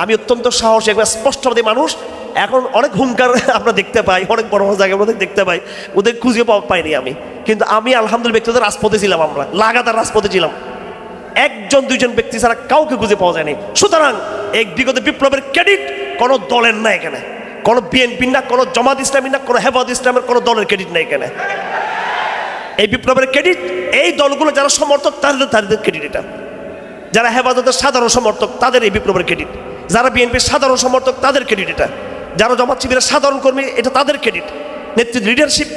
আমি অত্যন্ত সাহসী একবার স্পষ্টবাদী মানুষ। এখন অনেক হুঙ্কার আমরা দেখতে পাই, অনেক বড় বড় জায়গায় আমরা দেখতে পাই, ওদের খুঁজে পাইনি আমি। কিন্তু আমি আলহামদুলিল্লাহ ব্যক্তিগত রাজপথে ছিলাম, আমরা লাগাতার রাজপথে ছিলাম, একজন দুইজন ব্যক্তি ছাড়া কাউকে খুঁজে পাওয়া যায়নি। সুতরাং এই বিগত বিপ্লবের ক্রেডিট কোনো দলের না এখানে, কোনো বিএনপির না, কোনো জামাত ইসলামী না, কোনো হেফাজত ইসলামের কোনো দলের ক্রেডিট নেই এখানে। এই বিপ্লবের ক্রেডিট এই দলগুলো যারা সমর্থক তাদের ক্রেডিট এটা। যারা হেফাজতের সাধারণ সমর্থক তাদের এই বিপ্লবের ক্রেডিট, যারা বিএনপির সাধারণ সমর্থক তাদের ক্রেডিট এটা, যারা জামাত শিবিরের সাধারণ কর্মী এটা তাদের ক্রেডিট। নেতৃত্ব লিডারশিপ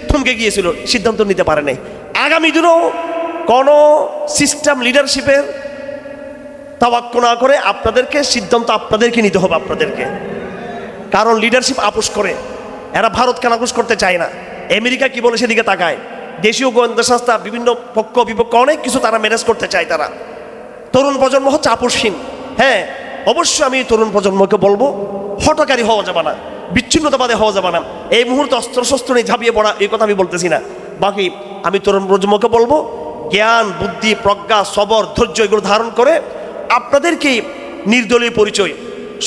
থমকে গিয়েছিল, সিদ্ধান্ত নিতে পারে নাই। আগামী দিনেও কোনো সিস্টেম লিডারশিপের তাওয়াক্কুল না করে আপনাদেরকে সিদ্ধান্ত আপনাদেরকে নিতে হবে আপনাদেরকে। কারণ লিডারশিপ আপোষ করে, এরা ভারতকে আপোষ করতে চায় না। আমেরিকা কি বলে সেদিকে তাকায়, দেশীয় গোয়েন্দা সংস্থা বিভিন্ন পক্ষ বিপক্ষ অনেক কিছু তারা ম্যানেজ করতে চায়। তারা তরুণ প্রজন্ম হচ্ছে আপোষহীন। হ্যাঁ, অবশ্যই আমি তরুণ প্রজন্মকে বলবো হঠকারী হওয়া যাবে না, বিচ্ছিন্নতাবাদী হওয়া যাবে না। এই মুহূর্তে অস্ত্রশস্ত্র নিয়ে ঝাঁপিয়ে পড়া এই কথা আমি বলতেছি না। বাকি আমি তরুণ প্রজন্মকে বলবো জ্ঞান, বুদ্ধি, প্রজ্ঞা, সবর, ধৈর্য এগুলো ধারণ করে আপনাদেরকে নির্দলীয় পরিচয়,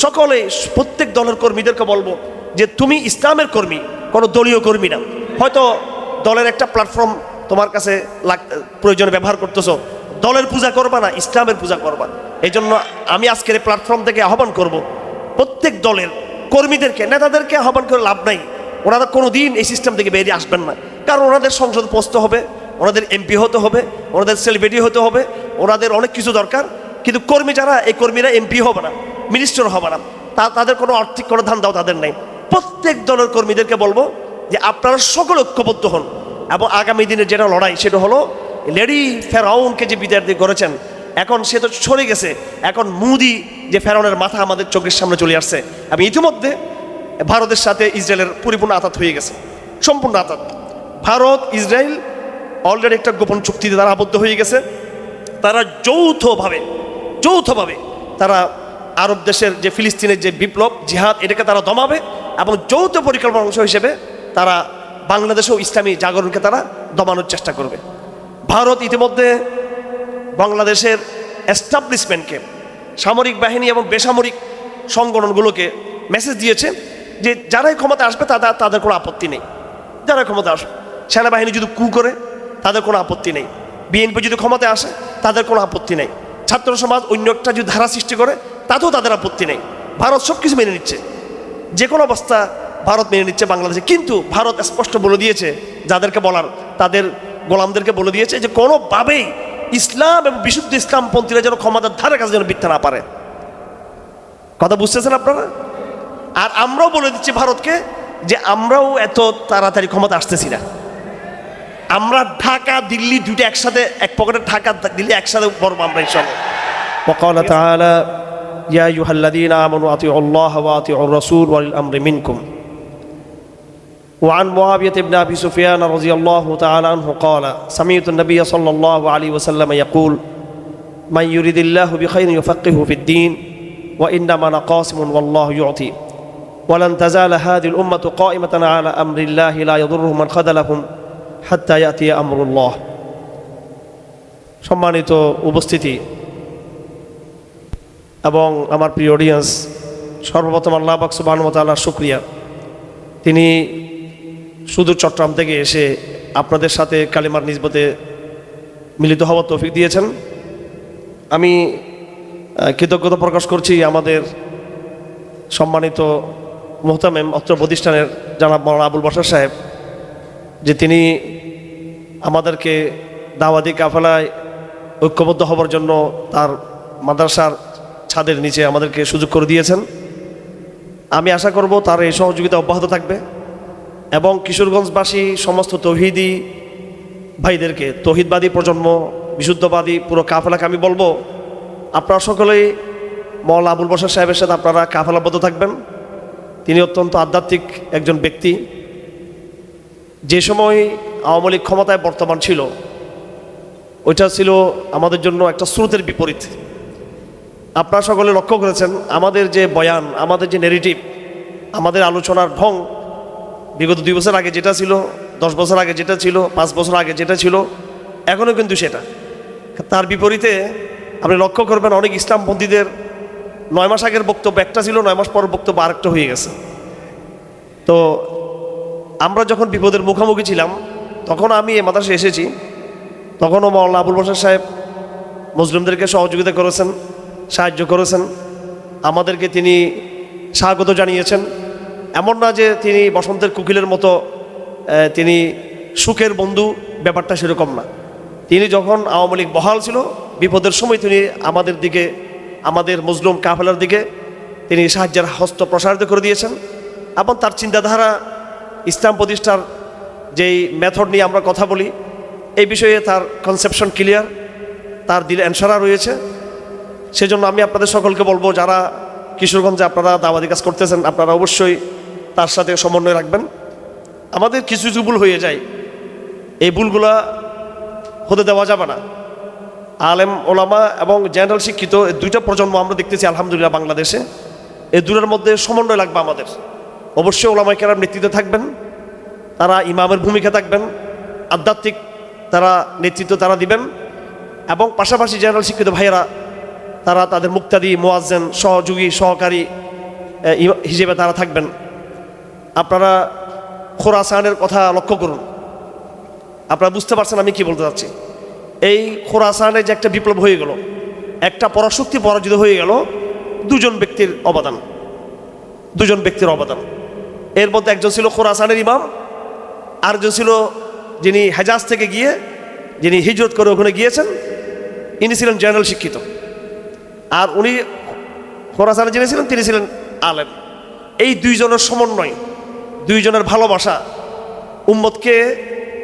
সকলে প্রত্যেক দলের কর্মীদেরকে বলবো যে তুমি ইসলামের কর্মী, কোনো দলীয় কর্মী না। হয়তো দলের একটা প্ল্যাটফর্ম তোমার কাছে প্রয়োজনে ব্যবহার করতেছো, দলের পূজা করবা না, ইসলামের পূজা করবা। এই জন্য আমি আজকের এই প্ল্যাটফর্ম থেকে আহ্বান করব প্রত্যেক দলের কর্মীদেরকে, নেতাদেরকে আহ্বান করে লাভ নাই। ওনারা কোনো দিন এই সিস্টেম থেকে বেরিয়ে আসবেন না, কারণ ওনাদের সংসদ পৌঁছতে হবে, ওনাদের এমপি হতে হবে, ওনাদের সেলিব্রিটি হতে হবে, ওনাদের অনেক কিছু দরকার। কিন্তু কর্মী যারা, এই কর্মীরা এমপি হবে না, মিনিস্টার হবে না, তাদের কোনো আর্থিক কোনো ধান্দাও তাদের নেই। প্রত্যেক দলের কর্মীদেরকে বলবো যে আপনারা সকলে ঐক্যবদ্ধ হন এবং আগামী দিনে যেটা লড়াই সেটা হলো লেডি ফেরাউনকে যে বিদায় দিয়ে করেছেন, এখন সে তো সরে গেছে, এখন মুদি যে ফেরাউনের মাথা আমাদের চোখের সামনে চলে আসছে। এবং ইতিমধ্যে ভারতের সাথে ইসরায়েলের পরিপূর্ণ আঘাত হয়ে গেছে, সম্পূর্ণ আঘাত। ভারত ইসরায়েল অলরেডি একটা গোপন চুক্তিতে তারা আবদ্ধ হয়ে গেছে। তারা যৌথভাবে তারা আরব দেশের যে ফিলিস্তিনের যে বিপ্লব জিহাদ এটাকে তারা দমাবে এবং যৌথ পরিকল্পনার অংশ হিসেবে তারা বাংলাদেশেও ইসলামী জাগরণকে তারা দমানোর চেষ্টা করবে। ভারত ইতিমধ্যে বাংলাদেশের এস্টাবলিশমেন্টকে, সামরিক বাহিনী এবং বেসামরিক সংগঠনগুলোকে মেসেজ দিয়েছে যে যারাই ক্ষমতা আসবে তাদের কোনো আপত্তি নেই। যারা ক্ষমতা আসবে, সেনাবাহিনী যদি কু করে তাদের কোনো আপত্তি নেই, বিএনপি যদি ক্ষমতায় আসে তাদের কোনো আপত্তি নেই, ছাত্র সমাজ অন্য একটা যদি ধারা সৃষ্টি করে তাতেও তাদের আপত্তি নেই। ভারত সব কিছু মেনে নিচ্ছে, যে কোনো অবস্থা ভারত মেনে নিচ্ছে বাংলাদেশে। কিন্তু ভারত স্পষ্ট বলে দিয়েছে, যাদেরকে বলার তাদের গোলামদেরকে বলে দিয়েছে যে কোনোভাবেই ইসলাম এবং বিশুদ্ধ ইসলামপন্থীরা যেন ক্ষমতার ধারে কাছে যেন মিথ্যা না পারে। কথা বুঝতেছেন আপনারা? আর আমরাও বলে দিচ্ছি ভারতকে যে আমরাও এত তাড়াতাড়ি ক্ষমতা আসতেছি না। আমরা ঢাকা দিল্লি দুটো একসাথে, এক পকেটে ঢাকা দিল্লি একসাথে বলবো আমরা ইনশাআল্লাহ। وقال تعالى يا أيها الذين آمنوا أطيعوا الله وأطيعوا الرسول وأولي الأمر منكم وعن معاوية بن أبي سفيان رضي الله تعالى عنه قال سمعت النبي صلى الله عليه وسلم يقول من يريد الله بخير يفقهه في الدين وإنما أنا قاسم والله يعطي ولن تزال هذه الأمة قائمة على أمر الله لا يضرهم من خذلهم حتى يأتي أمر الله। সম্মানিত উপস্থিতি এবং আমার প্রিয় অডিয়েন্স, সর্বপ্রথম আল্লাহ পাক সুবহানাহু ওয়া তাআলার শুকরিয়া, তিনি সুদূর চট্টগ্রাম থেকে এসে আপনাদের সাথে কালিমার নিসবতে মিলিত হওয়ার তৌফিক দিয়েছেন। আমি কৃতজ্ঞতা প্রকাশ করছি আমাদের সম্মানিত মুহতামেম অত্র প্রতিষ্ঠানের জনাব মাওলানা আবুল বাশার সাহেব, যে তিনি আমাদেরকে দাওয়াতি কাফেলায় ঐক্যবদ্ধ হবার জন্য তার মাদ্রাসার ছাদের নিচে আমাদেরকে সুযোগ করে দিয়েছেন। আমি আশা করব তার এই সহযোগিতা অব্যাহত থাকবে এবং কিশোরগঞ্জবাসী সমস্ত তৌহিদি ভাইদেরকে, তৌহিদবাদী প্রজন্ম, বিশুদ্ধবাদী পুরো কাফেলাকে আমি বলবো আপনারা সকলেই মাওলানা আবুল বাশার সাহেবের সাথে আপনারা কাফেলাবদ্ধ থাকবেন। তিনি অত্যন্ত আধ্যাত্মিক একজন ব্যক্তি। যে সময় আওয়ামী লীগ ক্ষমতায় বর্তমান ছিল, ওইটা ছিল আমাদের জন্য একটা স্রোতের বিপরীত। আপনারা সকলে লক্ষ্য করেছেন আমাদের যে বয়ান, আমাদের যে ন্যারেটিভ, আমাদের আলোচনার ঢং বিগত 2 বছর আগে যেটা ছিল, 10 বছর আগে যেটা ছিল, 5 বছর আগে যেটা ছিল, এখনও কিন্তু সেটা। তার বিপরীতে আপনি লক্ষ্য করবেন অনেক ইসলামপন্থীদের 9 মাস আগের বক্তব্য একটা ছিল, 9 মাস পরের বক্তব্য আরেকটা হয়ে গেছে। তো আমরা যখন বিপদের মুখোমুখি ছিলাম তখন আমি এই মাদ্রাসায় এসেছি, তখনও মাওলানা আবুল বাশার সাহেব মুসলিমদেরকে সহযোগিতা করেছেন, সাহায্য করেছেন, আমাদেরকে তিনি স্বাগত জানিয়েছেন। এমন না যে তিনি বসন্তের কোকিলের মতো তিনি সুখের বন্ধু, ব্যাপারটা সেরকম না। তিনি যখন আওয়ামী লীগ বহাল ছিল, বিপদের সময় তিনি আমাদের দিকে, আমাদের মজলুম কাফেলার দিকে তিনি সাহায্যের হস্ত প্রসারিত করে দিয়েছেন। এবং তার চিন্তাধারা, ইসলাম প্রতিষ্ঠার যেই মেথড নিয়ে আমরা কথা বলি, এই বিষয়ে তার কনসেপশন ক্লিয়ার, তার দিলে অ্যানসারা রয়েছে। সেজন্য আমি আপনাদের সকলকে বলবো, যারা কিশোরগঞ্জে আপনারা দাওয়াতি কাজ করতেছেন, আপনারা অবশ্যই তার সাথে সমন্বয় রাখবেন। আমাদের কিছু কিছু ভুল হয়ে যায়, এই ভুলগুলা হতে দেওয়া যাবে না। আলেম ওলামা এবং জেনারেল শিক্ষিত এই দুইটা প্রজন্ম আমরা দেখতেছি আলহামদুলিল্লাহ বাংলাদেশে। এই দুটার মধ্যে সমন্বয় লাগবে আমাদের। অবশ্যই ওলামায়ে কেরাম নেতৃত্বে থাকবেন, তারা ইমামের ভূমিকা থাকবেন, আধ্যাত্মিক তারা নেতৃত্ব তারা দিবেন, এবং পাশাপাশি জেনারেল শিক্ষিত ভাইয়েরা তারা তাদের মুক্তাদি, মুয়াজ্জিন, সহযোগী, সহকারী হিসেবে তারা থাকবেন। আপনারা খোরাসানের কথা লক্ষ্য করুন, আপনারা বুঝতে পারছেন আমি কি বলতে চাচ্ছি। এই খোরাসানে যে একটা বিপ্লব হয়ে গেল, একটা পরাশক্তি পরাজিত হয়ে গেল, দুজন ব্যক্তির অবদান, দুজন ব্যক্তির অবদান। এর মধ্যে একজন ছিল খোরাসানের ইমাম, আরেকজন ছিল যিনি হেজাজ থেকে গিয়ে, যিনি হিজরত করে ওখানে গিয়েছেন, ইনি ছিলেন জেনারেল শিক্ষিত। আর উনি খোরাসানে যিনি ছিলেন তিনি ছিলেন আলেম। এই দুইজনের সমন্বয়, দুইজনের ভালোবাসা উম্মতকে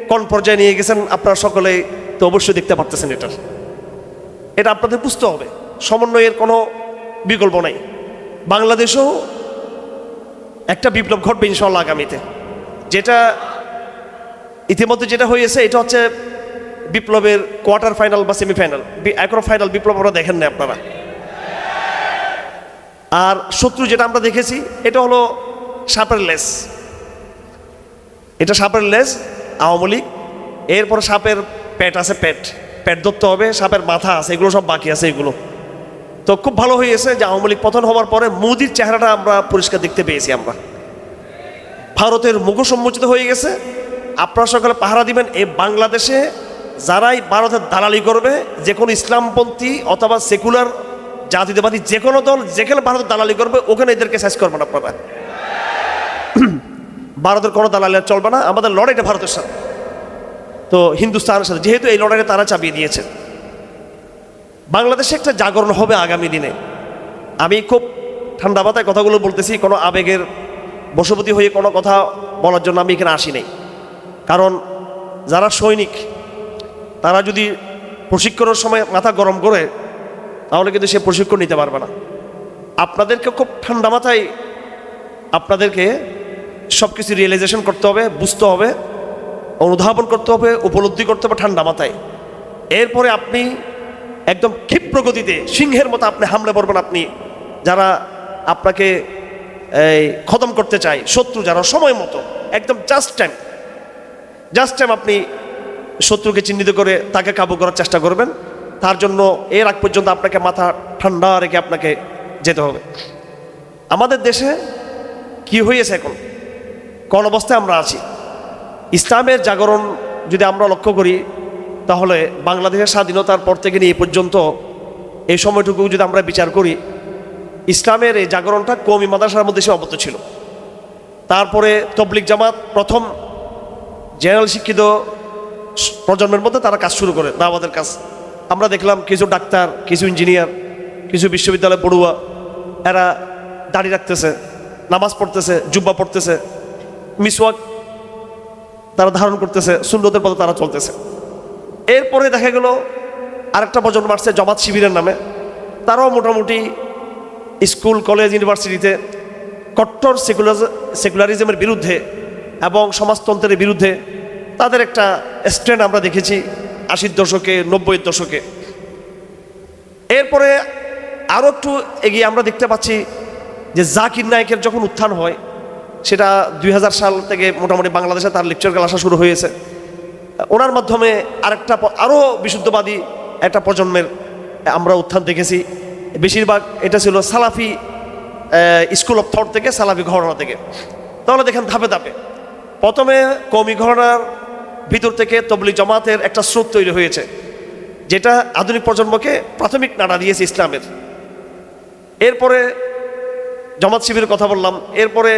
কোন পর্যায়ে নিয়ে গেছেন আপনারা সকলে তো অবশ্যই দেখতে পারতেছেন। এটা আপনাদের বুঝতে হবে, সমন্বয়ের কোনো বিকল্প নাই। বাংলাদেশেও একটা বিপ্লব ঘটবে ইনশাআল্লাহ আগামীতে। যেটা ইতিমধ্যে যেটা হয়েছে এটা হচ্ছে বিপ্লবের কোয়ার্টার ফাইনাল বা সেমিফাইনাল, এখনো ফাইনাল বিপ্লব আমরা দেখেন না আপনারা। আর শত্রু যেটা আমরা দেখেছি এটা হলো সাপের লেজ, এটা সাপের লেজ আওয়ামী লীগ। এরপর সাপের পেট আছে, পেট ধরতে হবে, সাপের মাথা আছে, এগুলো সব বাকি আছে এগুলো। তো খুব ভালো হয়েছে যে আওয়ামী লীগ পতন হওয়ার পরে মোদির চেহারাটা আমরা পরিষ্কার দেখতে পেয়েছি। আমরা ভারতের মুখ সম্মোচিত হয়ে গেছে। আপনারা সকালে পাহারা দিবেন, এই বাংলাদেশে যারাই ভারতের দালালি করবে, যে কোনো ইসলামপন্থী অথবা সেকুলার জাতীয়তাবাদী যে কোনো দল যেখানে ভারতের দালালি করবে ওখানে এদেরকে সাইজ করবেন আপনারা। ভারতের কোনো দালালি চলবে না, আমাদের লড়াইটা ভারতের সাথে, তো হিন্দুস্তানের সাথে, যেহেতু এই লড়াইটা তারা চাপিয়ে দিয়েছে। বাংলাদেশে একটা জাগরণ হবে আগামী দিনে। আমি খুব ঠান্ডা মাথায় কথাগুলো বলতেছি, কোনো আবেগের বশবর্তী হয়ে কোনো কথা বলার জন্য আমি এখানে আসি নাই। কারণ যারা সৈনিক তারা যদি প্রশিক্ষণের সময় মাথা গরম করে তাহলে কিন্তু সে প্রশিক্ষণ নিতে পারবে না। আপনাদেরকে খুব ঠান্ডা মাথায় আপনাদেরকে সব কিছু রিয়েলাইজেশন করতে হবে, বুঝতে হবে, অনুধাবন করতে হবে, উপলব্ধি করতে হবে ঠান্ডা মাথায়। এরপরে আপনি একদম ক্ষিপ্র গতিতে সিংহের মতো আপনি হামলে পড়বেন। আপনি যারা আপনাকে খতম করতে চায়, শত্রু যারা, সময় মতো একদম জাস্ট টাইম আপনি শত্রুকে চিহ্নিত করে তাকে কাবু করার চেষ্টা করবেন। তার জন্য এর আগ পর্যন্ত আপনাকে মাথা ঠান্ডা রেখে আপনাকে যেতে হবে। আমাদের দেশে কি হয়েছে, এখন কোন অবস্থায় আমরা আছি, ইসলামের জাগরণ যদি আমরা লক্ষ্য করি তাহলে বাংলাদেশের স্বাধীনতার পর থেকে নিয়ে এই পর্যন্ত এই সময়টুকু যদি আমরা বিচার করি, ইসলামের এই জাগরণটা কওমি মাদ্রাসার মধ্যে সীমাবদ্ধ ছিল। তারপরে তবলিগ জামাত প্রথম জেনারেল শিক্ষিত প্রজন্মের মধ্যে তারা কাজ শুরু করে, দাওয়াতের কাজ। আমরা দেখলাম কিছু ডাক্তার, কিছু ইঞ্জিনিয়ার, কিছু বিশ্ববিদ্যালয় পড়ুয়া, এরা দাড়ি রাখতেছে, নামাজ পড়তেছে, জুব্বা পড়তেছে, মিসওয়াক তারা ধারণ করতেছে, সুন্নতের পথে তারা চলতেছে। এরপরে দেখা গেল আরেকটা প্রজন্ম আসছে জামাত শিবিরের নামে, তারাও মোটামুটি স্কুল, কলেজ, ইউনিভার্সিটিতে কট্টর সেকুলারিজমের বিরুদ্ধে এবং সমাজতন্ত্রের বিরুদ্ধে তাদের একটা স্ট্যান্ড আমরা দেখেছি 80-র দশকে, 90-এর দশকে। এরপরে আরও একটু এগিয়ে আমরা দেখতে পাচ্ছি যে জাকির নায়েকের যখন উত্থান হয়, সেটা 2000 সাল থেকে মোটামুটি বাংলাদেশে তার লেকচার ক্লাস আসা শুরু হয়েছে। ওনার মাধ্যমে আরেকটা আরও বিশুদ্ধবাদী একটা প্রজন্মের আমরা উত্থান দেখেছি। বেশিরভাগ এটা ছিল সালাফি স্কুল অফ থট থেকে, সালাফি ঘরানা থেকে। তাহলে দেখেন ধাপে ধাপে প্রথমে কওমি ঘরানার ভিতর থেকে তবলিগ জামাতের একটা স্রোত তৈরি হয়েছে, যেটা আধুনিক প্রজন্মকে প্রাথমিক নাড়া দিয়েছে ইসলামের। এরপরে জামাত শিবিরের কথা বললাম, এরপরে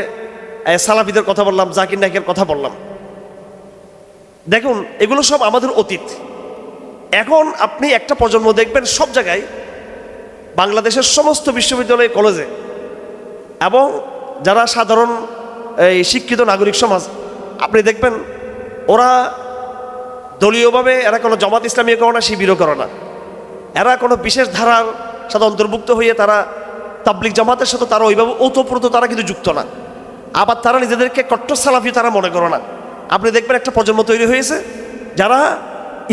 সালাফিদের কথা বললাম, জাকির নায়কের কথা বললাম। দেখুন এগুলো সব আমাদের অতীত। এখন আপনি একটা প্রজন্ম দেখবেন সব জায়গায়, বাংলাদেশের সমস্ত বিশ্ববিদ্যালয় কলেজে এবং যারা সাধারণ এই শিক্ষিত নাগরিক সমাজ, আপনি দেখবেন ওরা দলীয়ভাবে এরা কোনো জামাত ইসলামীও করে না, শিবিরও করে না। এরা কোনো বিশেষ ধারার সাথে অন্তর্ভুক্ত হয়ে তারা তাবলিগ জামাতের সাথে তারা ওইভাবে ওতপ্রোত তারা কিন্তু যুক্ত না। আবার তারা নিজেদেরকে কট্টর সালাফি তারা মনে করে না। আপনি দেখবেন একটা প্রজন্ম তৈরি হয়েছে যারা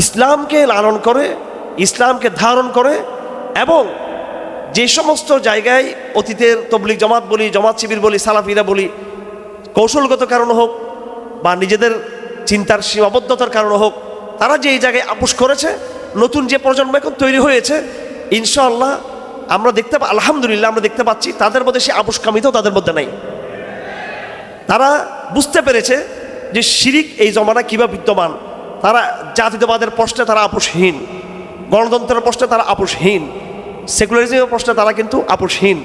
ইসলামকে লালন করে, ইসলামকে ধারণ করে, এবং যে সমস্ত জায়গায় অতীতের তবলিগ জামাত বলি, জামাত শিবির বলি, সালাফিরা বলি, কৌশলগত কারণ হোক বা নিজেদের চিন্তার সীমাবদ্ধতার কারণে হোক, তারা যে এই জায়গায় আপোষ করেছে, নতুন যে প্রজন্ম এখন তৈরি হয়েছে, ইনশাআল্লাহ আমরা আলহামদুলিল্লাহ আমরা দেখতে পাচ্ছি তাদের মধ্যে সে আপোষকামিতাও তাদের মধ্যে নাই। তারা বুঝতে পেরেছে যে শিরিক এই জমানা কিভাবে বিদ্যমান। তারা জাতীয়তাবাদের প্রশ্নে তারা আপোষহীন, গণতন্ত্রের প্রশ্নে তারা আপোষহীন, সেকুলারিজমের প্রশ্নে তারা কিন্তু আপোষহীন,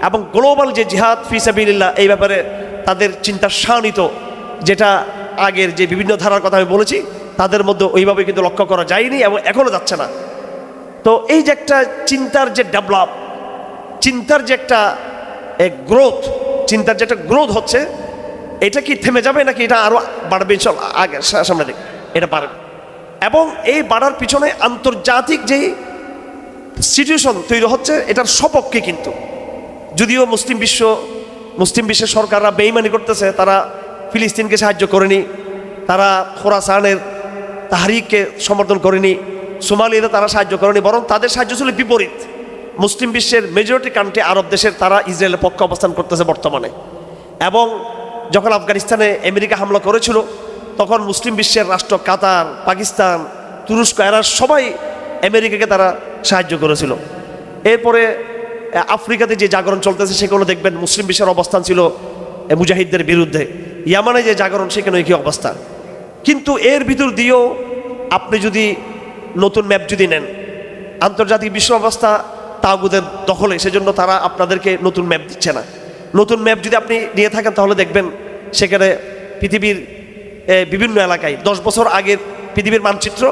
এবং গ্লোবাল যে জিহাদ ফি সাবিলিল্লাহ এই ব্যাপারে তাদের চিন্তা শানিত, যেটা আগের যে বিভিন্ন ধারার কথা আমি বলেছি তাদের মধ্যে ওইভাবে কিন্তু লক্ষ্য করা যায়নি এবং এখনও যাচ্ছে না। তো এই যে একটা চিন্তার যে ডেভেলপ, চিন্তার যে একটা গ্রোথ, চিন্তার যে একটা গ্রোথ হচ্ছে, এটা কি থেমে যাবে নাকি এটা আরও বাড়বে? চল আগে সামনে দিক এটা বাড়বে, এবং এই বাড়ার পিছনে আন্তর্জাতিক যেই সিচুয়েশন তৈরি হচ্ছে এটার সপক্ষে কিন্তু, যদিও মুসলিম বিশ্বের সরকাররা বেইমানি করতেছে, তারা ফিলিস্তিনকে সাহায্য করেনি, তারা খোরাসানের তাহরিককে সমর্থন করেনি, সোমালিয়াতে তারা সাহায্য করেনি, বরং তাদের সাহায্য ছিল বিপরীত। মুসলিম বিশ্বের মেজরিটি কান্ট্রি আরব দেশের তারা ইসরায়েলের পক্ষে অবস্থান করতেছে বর্তমানে। এবং যখন আফগানিস্তানে আমেরিকা হামলা করেছিল তখন মুসলিম বিশ্বের রাষ্ট্র কাতার, পাকিস্তান, তুরস্ক এরা সবাই আমেরিকাকে তারা সাহায্য করেছিল। এরপরে আফ্রিকাতে যে জাগরণ চলতেছে সেগুলো দেখবেন মুসলিম বিশ্বের অবস্থান ছিল মুজাহিদদের বিরুদ্ধে। ইয়ামানে যে জাগরণ সেখানে কি অবস্থা। কিন্তু এর ভিতর দিয়েও আপনি যদি নতুন ম্যাপ যদি নেন, আন্তর্জাতিক বিশ্ব অবস্থা তাগুদের দখলে, সেজন্য তারা আপনাদেরকে নতুন ম্যাপ দিচ্ছে না। নতুন ম্যাপ যদি আপনি নিয়ে থাকেন তাহলে দেখবেন সেখানে পৃথিবীর বিভিন্ন এলাকায় 10 বছর আগের পৃথিবীর মানচিত্র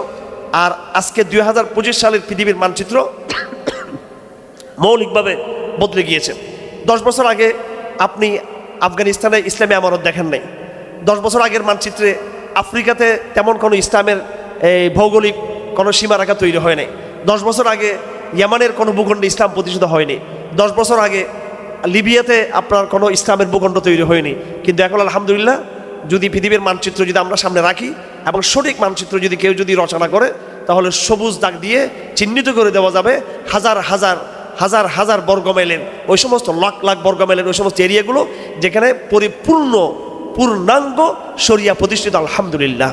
আর আজকে 2025 সালের পৃথিবীর মানচিত্র মৌলিকভাবে বদলে গিয়েছে। 10 বছর আগে আপনি আফগানিস্তানে ইসলামী আমানত দেখেন নাই। 10 বছর আগের মানচিত্রে আফ্রিকাতে তেমন কোনো ইসলামের ভৌগোলিক কোনো সীমারেখা তৈরি হয় নাই। 10 বছর আগে ইয়ামানের কোনো ভূখণ্ডে ইসলাম প্রতিষ্ঠিত হয়নি। 10 বছর আগে লিবিয়াতে আপনার কোনো ইসলামের ভূখণ্ড তৈরি হয়নি। কিন্তু এখন আলহামদুলিল্লাহ যদি পৃথিবীর মানচিত্র যদি আমরা সামনে রাখি এবং সঠিক মানচিত্র যদি কেউ যদি রচনা করে, তাহলে সবুজ দাগ দিয়ে চিহ্নিত করে দেওয়া যাবে হাজার হাজার হাজার হাজার বর্গমাইলের, ওই সমস্ত লাখ লাখ বর্গমাইলের ওই সমস্ত এরিয়াগুলো যেখানে পূর্ণাঙ্গ শরিয়া প্রতিষ্ঠিত আলহামদুলিল্লাহ।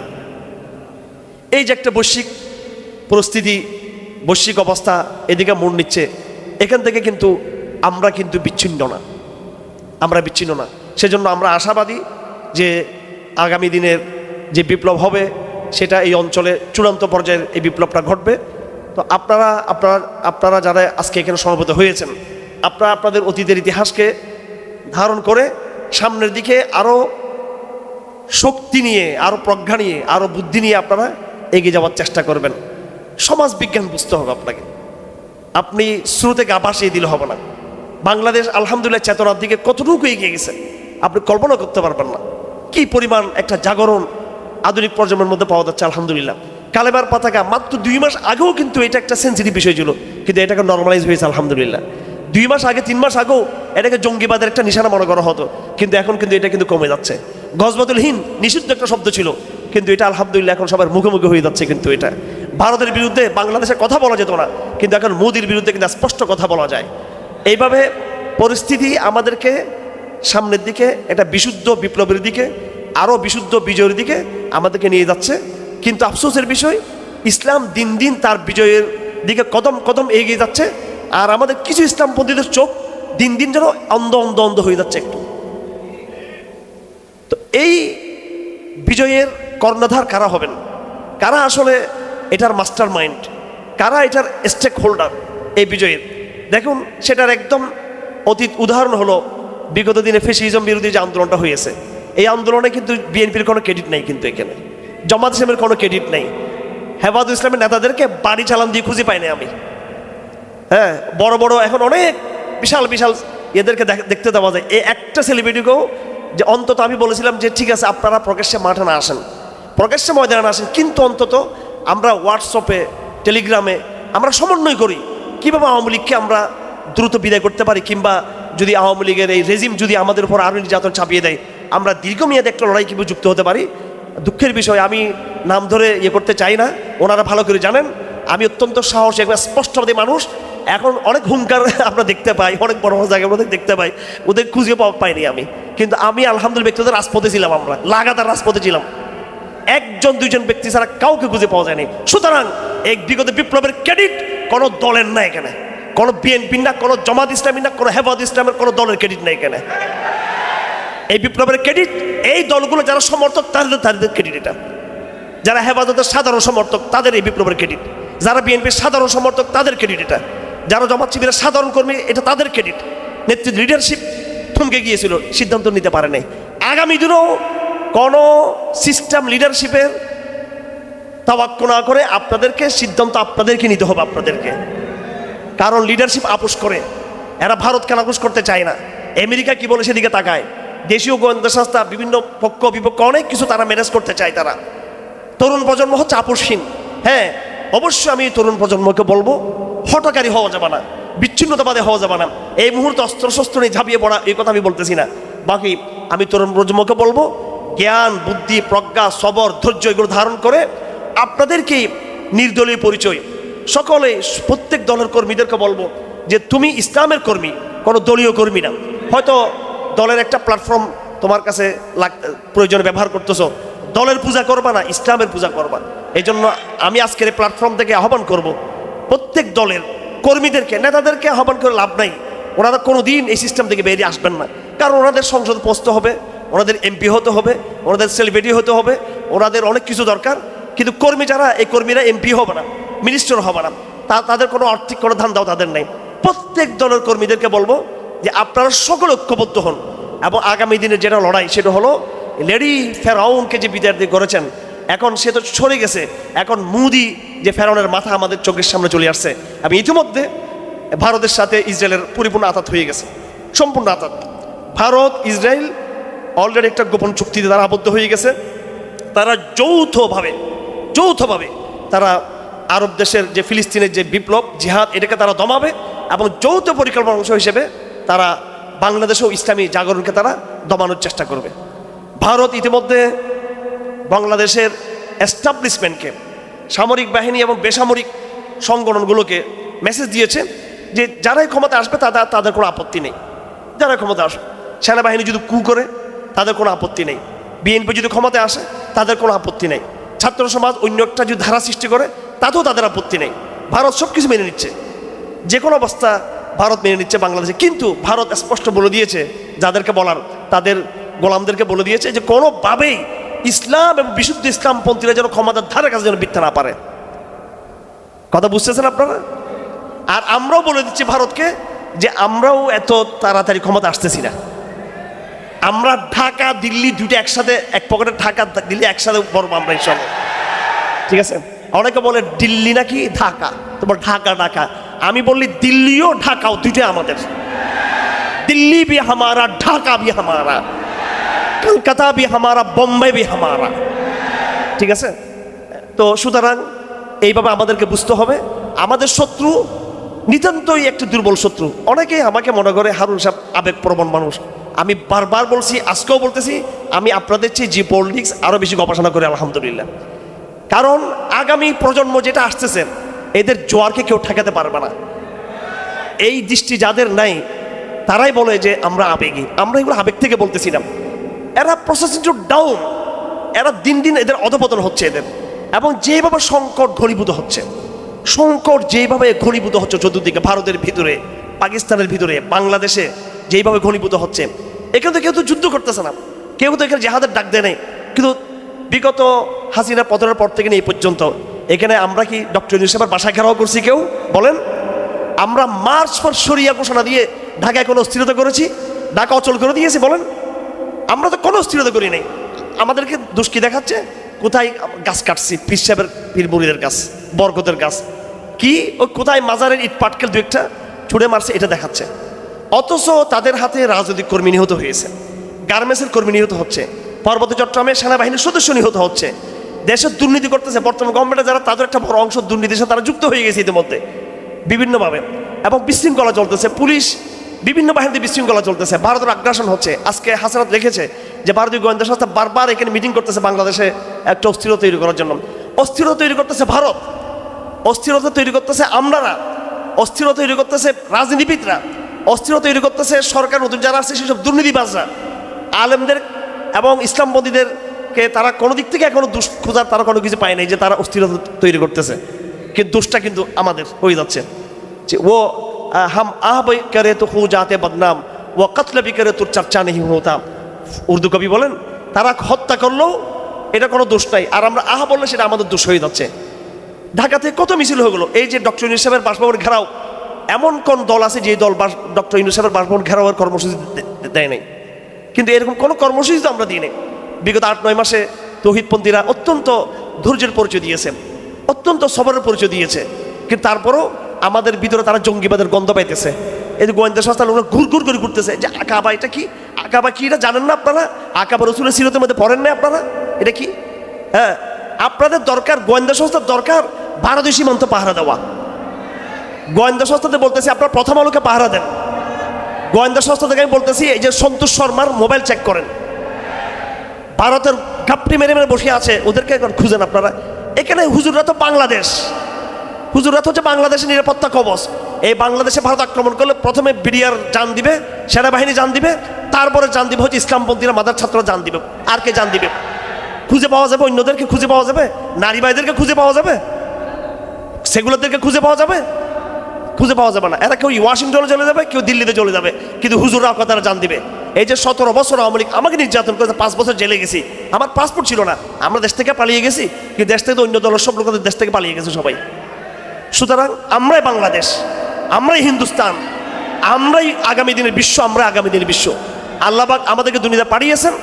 এই যে একটা বৈশ্বিক পরিস্থিতি, বৈশ্বিক অবস্থা এদিকে মোড় নিচ্ছে, এখান থেকে কিন্তু আমরা কিন্তু বিচ্ছিন্ন না। সেজন্য আমরা আশাবাদী যে আগামী দিনের যে বিপ্লব হবে সেটা এই অঞ্চলে চূড়ান্ত পর্যায়ের এই বিপ্লবটা ঘটবে। তো আপনারা যারা আজকে এখানে সমবেত হয়েছেন, আপনারা আপনাদের অতীতের ইতিহাসকে ধারণ করে সামনের দিকে আরও শক্তি নিয়ে, আরও প্রজ্ঞা নিয়ে, আরও বুদ্ধি নিয়ে আপনারা এগিয়ে যাওয়ার চেষ্টা করবেন। সমাজ বিজ্ঞান বুঝতে হবে আপনাকে, আপনি শ্রুতে গা ভাসিয়ে দিলে হবে না। বাংলাদেশ আলহামদুলিল্লাহ চেতনার দিকে কতটুকু এগিয়ে গেছে আপনি কল্পনা করতে পারবেন না। কি পরিমাণ একটা জাগরণ আধুনিক প্রজন্মের মধ্যে পাওয়া যাচ্ছে আলহামদুলিল্লাহ। কালেমার পতাকা মাত্র 2 মাস আগেও কিন্তু এটা একটা সেন্সিটিভ বিষয় ছিল, কিন্তু এটাকে নর্মালাইজ হয়েছে আলহামদুলিল্লাহ। 2 মাস আগে, 3 মাস আগেও এটাকে জঙ্গিবাদের একটা নিশানা মনে করা হতো, কিন্তু এখন কিন্তু এটা কিন্তু কমে যাচ্ছে। গজবাতুলহীন নিষিদ্ধ একটা শব্দ ছিল, কিন্তু এটা আলহামদুলিল্লাহ এখন সবার মুখে মুখে হয়ে যাচ্ছে। কিন্তু এটা ভারতের বিরুদ্ধে বাংলাদেশের কথা বলা যেত না, কিন্তু এখন মোদির বিরুদ্ধে কিন্তু স্পষ্ট কথা বলা যায়। এইভাবে পরিস্থিতি আমাদেরকে সামনের দিকে একটা বিশুদ্ধ বিপ্লবের দিকে, আরও বিশুদ্ধ বিজয়ের দিকে আমাদেরকে নিয়ে যাচ্ছে। কিন্তু আফসোসের বিষয়, ইসলাম দিন দিন তার বিজয়ের দিকে কদম কদম এগিয়ে যাচ্ছে, আর আমাদের কিছু ইসলামপন্থীদের চোখ দিন দিন যেন অন্ধ অন্ধ অন্ধ হয়ে যাচ্ছে একটু। তো এই বিজয়ের কর্ণধার কারা হবেন, কারা আসলে এটার মাস্টার মাইন্ড, কারা এটার স্টেক হোল্ডার এই বিজয়ের? দেখুন, সেটার একদম অতীত উদাহরণ হলো বিগত দিনে ফ্যাসিজম বিরোধী যে আন্দোলনটা হয়েছে, এই আন্দোলনে কিন্তু বিএনপির কোনো ক্রেডিট নেই, কিন্তু এখানে জামাত ইসলামের কোনো ক্রেডিট নেই। হেফাজত ইসলামের নেতাদেরকে বাড়ি চালান দিয়ে খুঁজে পাইনি আমি। হ্যাঁ, বড় বড় এখন অনেক বিশাল বিশাল এদেরকে দেখতে দেওয়া যায়। এই একটা সেলিব্রিটিকেও যে অন্তত আমি বলেছিলাম যে ঠিক আছে আপনারা প্রকাশ্যে মাঠে না আসেন, প্রকাশ্যে ময়দানে না আসেন, কিন্তু অন্তত আমরা হোয়াটসঅ্যাপে টেলিগ্রামে আমরা সমন্বয় করি কীভাবে আওয়ামী লীগকে আমরা দ্রুত বিদায় করতে পারি, কিংবা যদি আওয়ামী লীগের এই রেজিম যদি আমাদের উপর আরও নির্যাতন চাপিয়ে দেয় আমরা দীর্ঘমেয়াদে একটা লড়াই কীভাবে যুক্ত হতে পারি। দুঃখের বিষয়, আমি নাম ধরে করতে চাই না, ওনারা ভালো করে জানেন আমি অত্যন্ত সাহসী একবার স্পষ্টবাদী মানুষ। এখন অনেক হুঙ্কার আমরা দেখতে পাই, অনেক বড় বড় জায়গায় আমরা দেখতে পাই, ওদের খুঁজে পাইনি আমি। কিন্তু আমি আলহামদুলিল্লাহ ব্যক্তিগত রাজপথে ছিলাম, আমরা লাগাতার রাজপথে ছিলাম, একজন দুইজন ব্যক্তি ছাড়া কাউকে খুঁজে পাওয়া যায়নি। সুতরাং এই বিগত বিপ্লবের ক্রেডিট কোনো দলের না, এখানে কোনো বিএনপি না, কোনো জামাত ইসলামী না, কোনো হেফাজত ইসলামের কোনো দলের ক্রেডিট নেই এখানে। এই বিপ্লবের ক্রেডিট এই দলগুলো যারা সমর্থক তাদের ক্রেডিট এটা, যারা হেফাজতের সাধারণ সমর্থক তাদের এই বিপ্লবের ক্রেডিট, যারা বিএনপির সাধারণ সমর্থক তাদের ক্রেডিট এটা, যারা জামাত শিবিরের সাধারণ কর্মী এটা তাদের ক্রেডিট। নেতৃত্ব লিডারশিপ থমকে গিয়েছিল, সিদ্ধান্ত নিতে পারে নাই। আগামী দিনেও কোনো সিস্টেম লিডারশিপের তাওয়াক্কুল না করে আপনাদেরকে সিদ্ধান্ত আপনাদেরকে নিতে হবে আপনাদেরকে, কারণ লিডারশিপ আপোষ করে, এরা ভারতকে আপোষ করতে চায় না। আমেরিকা কি বলে সেদিকে তাকায়, দেশীয় গোয়েন্দা সংস্থা বিভিন্ন পক্ষ বিপক্ষ অনেক কিছু তারা ম্যানেজ করতে চায়। তারা তরুণ প্রজন্ম হচ্ছে আপোষহীন। হ্যাঁ, অবশ্যই আমি তরুণ প্রজন্মকে বলবো হঠকারী হওয়া যাবে না, বিচ্ছিন্নতাবাদী হওয়া যাবে না, এই মুহূর্তে অস্ত্রশস্ত্র নিয়ে ঝাঁপিয়ে পড়া এই কথা আমি বলতেছি না। বাকি আমি তরুণ প্রজন্মকে বলবো জ্ঞান বুদ্ধি প্রজ্ঞা সবর ধৈর্য এগুলো ধারণ করে আপনাদেরকে নির্দলীয় পরিচয়, সকলে প্রত্যেক দলের কর্মীদেরকে বলবো যে তুমি ইসলামের কর্মী, কোনো দলীয় কর্মী না। হয়তো দলের একটা প্ল্যাটফর্ম তোমার কাছে প্রয়োজনে ব্যবহার করতেছো, দলের পূজা করবা না, ইসলামের পূজা করবা। এই জন্য আমি আজকের এই প্ল্যাটফর্ম থেকে আহ্বান করব প্রত্যেক দলের কর্মীদেরকে, নেতাদেরকে আহ্বান করে লাভ নাই, ওনারা কোনো দিন এই সিস্টেম থেকে বেরিয়ে আসবেন না। কারণ ওনাদের সংসদ পৌঁছতে হবে, ওনাদের এমপি হতে হবে, ওনাদের সেলিব্রিটি হতে হবে, ওনাদের অনেক কিছু দরকার। কিন্তু কর্মী যারা, এই কর্মীরা এমপি হবে না, মিনিস্টার হবে না, তাদের কোনো আর্থিক কোনো ধান্দাও তাদের নেই। প্রত্যেক দলের কর্মীদেরকে বলবো যে আপনারা সকল ঐক্যবদ্ধ হন এবং আগামী দিনে যেটা লড়াই সেটা হলো লেডি ফেরাউনকে যে বিদায় দিয়ে করেছেন, এখন সে তো সরে গেছে, এখন মুদি যে ফেরাউনের মাথা আমাদের চোখের সামনে চলে আসছে। এবং ইতিমধ্যে ভারতের সাথে ইসরায়েলের পরিপূর্ণ আঘাত হয়ে গেছে, সম্পূর্ণ আঘাত। ভারত ইসরায়েল অলরেডি একটা গোপন চুক্তিতে তারা আবদ্ধ হয়ে গেছে। তারা যৌথভাবে তারা আরব দেশের যে ফিলিস্তিনের যে বিপ্লব জিহাদ এটাকে তারা দমাবে এবং যৌথ পরিকল্পনার অংশ হিসেবে তারা বাংলাদেশেও ইসলামী জাগরণকে তারা দমানোর চেষ্টা করবে। ভারত ইতিমধ্যে বাংলাদেশের এস্টাবলিশমেন্টকে, সামরিক বাহিনী এবং বেসামরিক সংগঠনগুলোকে মেসেজ দিয়েছে যে যারাই ক্ষমতা আসবে তাদের কোনো আপত্তি নেই, যারা ক্ষমতা আসবে। সেনাবাহিনী যদি কু করে তাদের কোনো আপত্তি নেই, বিএনপি যদি ক্ষমতায় আসে তাদের কোনো আপত্তি নেই, ছাত্র সমাজ অন্য একটা যদি ধারা সৃষ্টি করে তাতেও তাদের আপত্তি নেই। ভারত সব কিছু মেনে নিচ্ছে, যে কোনো অবস্থা ভারত মেনে নিচ্ছে বাংলাদেশে। কিন্তু ভারত স্পষ্ট বলে দিয়েছে, যাদেরকে বলার তাদের গোলামদেরকে বলে দিয়েছে যে কোনোভাবেই ইসলাম এবং বিশুদ্ধ ইসলামপন্থীরা যেন ক্ষমতার ধারে কাছে যেন মিথ্যা না পারে। কথা বুঝতেছেন আপনারা? আর আমরাও বলে দিচ্ছি ভারতকে যে আমরাও এত তাড়াতাড়ি ক্ষমতা আসতেছি না। আমরা ঢাকা দিল্লি দুটো একসাথে, এক পকেটে ঢাকা দিল্লি একসাথে বলবো আমরা ইনশাআল্লাহ, ঠিক আছে? অনেকে বলে দিল্লি নাকি ঢাকা, তোমার ঢাকা। আমি বললি দিল্লিও ঢাকাও দুইটাই আমাদের। দিল্লি ভি হামারা, ঢাকা ভি হামারা, কলকাতা ভি হামারা, বোম্বে ভি হামারা, ঠিক আছে? তো সুতরাং এইভাবে আমাদেরকে বুঝতে হবে আমাদের শত্রু নিতান্তই একটি দুর্বল শত্রু। অনেকেই আমাকে মনে করে হারুন সাহেব আবেগপ্রবণ মানুষ। আমি বারবার বলছি, আজকেও বলতেছি, আমি আপনাদের চেয়ে জি পলিটিক্স আরও বেশি গবেষণা করি আলহামদুলিল্লাহ। কারণ আগামী প্রজন্ম যেটা আসতেছে এদের জোয়ারকে কেউ ঠেকাতে পারবে না। এই দৃষ্টি যাদের নাই তারাই বলে যে আমরা আবেগী। আমরা এগুলো আবেগ থেকে বলতেছিলাম। এরা প্রসেসিং টু ডাউন, এরা দিন দিন এদের অধপতন হচ্ছে এদের, এবং যেভাবে সংকট ঘনীভূত হচ্ছে সংকট যেইভাবে ঘনীভূত হচ্ছে চতুর্দিকে, ভারতের ভিতরে, পাকিস্তানের ভিতরে, বাংলাদেশে যেইভাবে ঘনীভূত হচ্ছে, এখানে তো কেউ তো যুদ্ধ করতেছে না, কেউ তো এখানে জেহাদের ডাক দেয় নাই। কিন্তু বিগত হাসিনা পতনের পর থেকে এই পর্যন্ত এখানে আমরা কি ডক্টর ইউনূস সাহেবের বাসা ঘেরাও করছি? কেউ বলেন? আমরা মার্চ ফর শরিয়া ঘোষণা দিয়ে ঢাকায় কোনো অস্থিরতা করেছি? ঢাকা অচল করে দিয়েছি? বলেন। আমরা তো কোনো অস্থিরতা করি নাই। আমাদেরকে দুষ্কি দেখাচ্ছে কোথায় গাছ কাটছি, পীর সাহেবের, পীর মুরিদের গাছ, বরকতের গাছ, কি ওই কোথায় মাজারের ইট পাটকেল দু একটা ছুঁড়ে মারছে, এটা দেখাচ্ছে। অথচ তাদের হাতে রাজনৈতিক কর্মী নিহত হয়েছে, গার্মেন্টসের কর্মী নিহত হচ্ছে, পার্বত্য চট্টগ্রামে সেনাবাহিনীর সদস্য নিহত হচ্ছে। দেশের দুর্নীতি করতেছে বর্তমান গভর্নমেন্টে যারা, তাদের একটা বড় অংশ দুর্নীতির সাথে তারা যুক্ত হয়ে গেছে ইতিমধ্যে বিভিন্নভাবে, এবং বিশৃঙ্খলা চলতেছে। পুলিশ বিভিন্ন বাহিনীতে বিশৃঙ্খলা চলতেছে, ভারতের আগ্রাসন হচ্ছে। আজকে হাসনাত রেখেছে যে ভারতীয় গোয়েন্দা সংস্থা বারবার এখানে মিটিং করতেছে বাংলাদেশে একটা অস্থিরতা তৈরি করার জন্য। অস্থিরতা তৈরি করতেছে ভারত, অস্থিরতা তৈরি করতেছে আমরারা, অস্থিরতা তৈরি করতেছে রাজনীতিবিদরা, অস্থিরতা তৈরি করতেছে সরকার নতুন যারা আছে সেসব দুর্নীতিবাজরা। আলেমদের এবং ইসলামপন্থীদেরকে তারা কোনো দিক থেকে এখনো দোষ খোঁজার তারা কোনো কিছু পায় নাই যে তারা অস্থিরতা তৈরি করতেছে। কিন্তু দোষটা কিন্তু আমাদের হয়ে যাচ্ছে যে ও হাম আহ বই করে তো হু যাতে বদনাম, ও কতলবি করে তোর চর্চা নেই হতাম। উর্দু কবি বলেন তারা হত্যা করলেও এটা কোনো দোষ নাই, আর আমরা আহা বললে সেটা আমাদের দোষ হয়ে যাচ্ছে। ঢাকাতে কত মিছিল হয়ে গেলো। এই যে ডক্টর ইউনূস সাহেবের বাসভবন ঘেরাও, এমন কোন দল আছে যে দল ডক্টর ইউনূস সাহেবের বাসভবন ঘেরাওয়ের কর্মসূচি দেয় নাই? কিন্তু এরকম কোনো কর্মসূচি তো আমরা দিই নাই। বিগত 8-9 মাসে তৌহিদপন্থীরা অত্যন্ত ধৈর্যের পরিচয় দিয়েছে, অত্যন্ত সবরের পরিচয় দিয়েছে, কিন্তু তারপরও আমাদের ভিতরে তারা জঙ্গিবাদের গন্ধ পাইতেছে। এই যে গোয়েন্দা সংস্থা লোকরা ঘুর ঘুর করে ঘুরতেছে যে আকাবা, এটা কি আকাবা, কি এটা জানেন না আপনারা? আকাবা রসুলের সিরতের মধ্যে পড়েন না আপনারা? এটা কি? হ্যাঁ, আপনাদের দরকার, গোয়েন্দা সংস্থার দরকার ভারতীয় সীমান্ত পাহারা দেওয়া। গোয়েন্দা সংস্থাতে বলতেছি আপনারা প্রথম আলোকে পাহারা দেন। গোয়েন্দা সংস্থা থেকে আমি বলতেছি এই যে সন্তোষ শর্মার মোবাইল চেক করেন, ভারতের ঘাপটি মেরে মেরে বসে আছে, ওদেরকে খুঁজেন আপনারা। এখানে হুজুররা তো বাংলাদেশ, হুজুররা তো হচ্ছে বাংলাদেশের নিরাপত্তা কবচ। এই বাংলাদেশে ভারত আক্রমণ করলে প্রথমে বিডিআর জান দিবে, সেনাবাহিনী জান দিবে, তারপরে জান দিবে হচ্ছে ইসলামপন্থীরা, মাদার ছাত্ররা জান দিবে। আর কে জান দিবে? খুঁজে পাওয়া যাবে? অন্যদেরকে খুঁজে পাওয়া যাবে? নারী ভাইদেরকে খুঁজে পাওয়া যাবে? সেগুলোদেরকে খুঁজে পাওয়া যাবে? খুঁজে পাওয়া যাবে না। এরা কেউ ওয়াশিংটনে চলে যাবে, কেউ দিল্লিতে চলে যাবে, কিন্তু হুজুররা তারা জান দিবে। এই যে 17 বছর আওয়ামী লীগ আমাকে নির্যাতন করেছে, 5 বছর জেলে গেছি, আমার পাসপোর্ট ছিল না, আমরা দেশ থেকে পালিয়ে গেছি, কিন্তু দেশ থেকে তো অন্য দলের সব লোকেদের দেশ থেকে পালিয়ে গেছে সবাই। সুতরাং আমরাই বাংলাদেশ, আমরাই হিন্দুস্তান, আমরাই আগামী দিনের বিশ্ব, আমরা আগামী দিনের বিশ্ব। আল্লাহ পাক আমাদেরকে দুনিয়াতে পাঠিয়েছেন।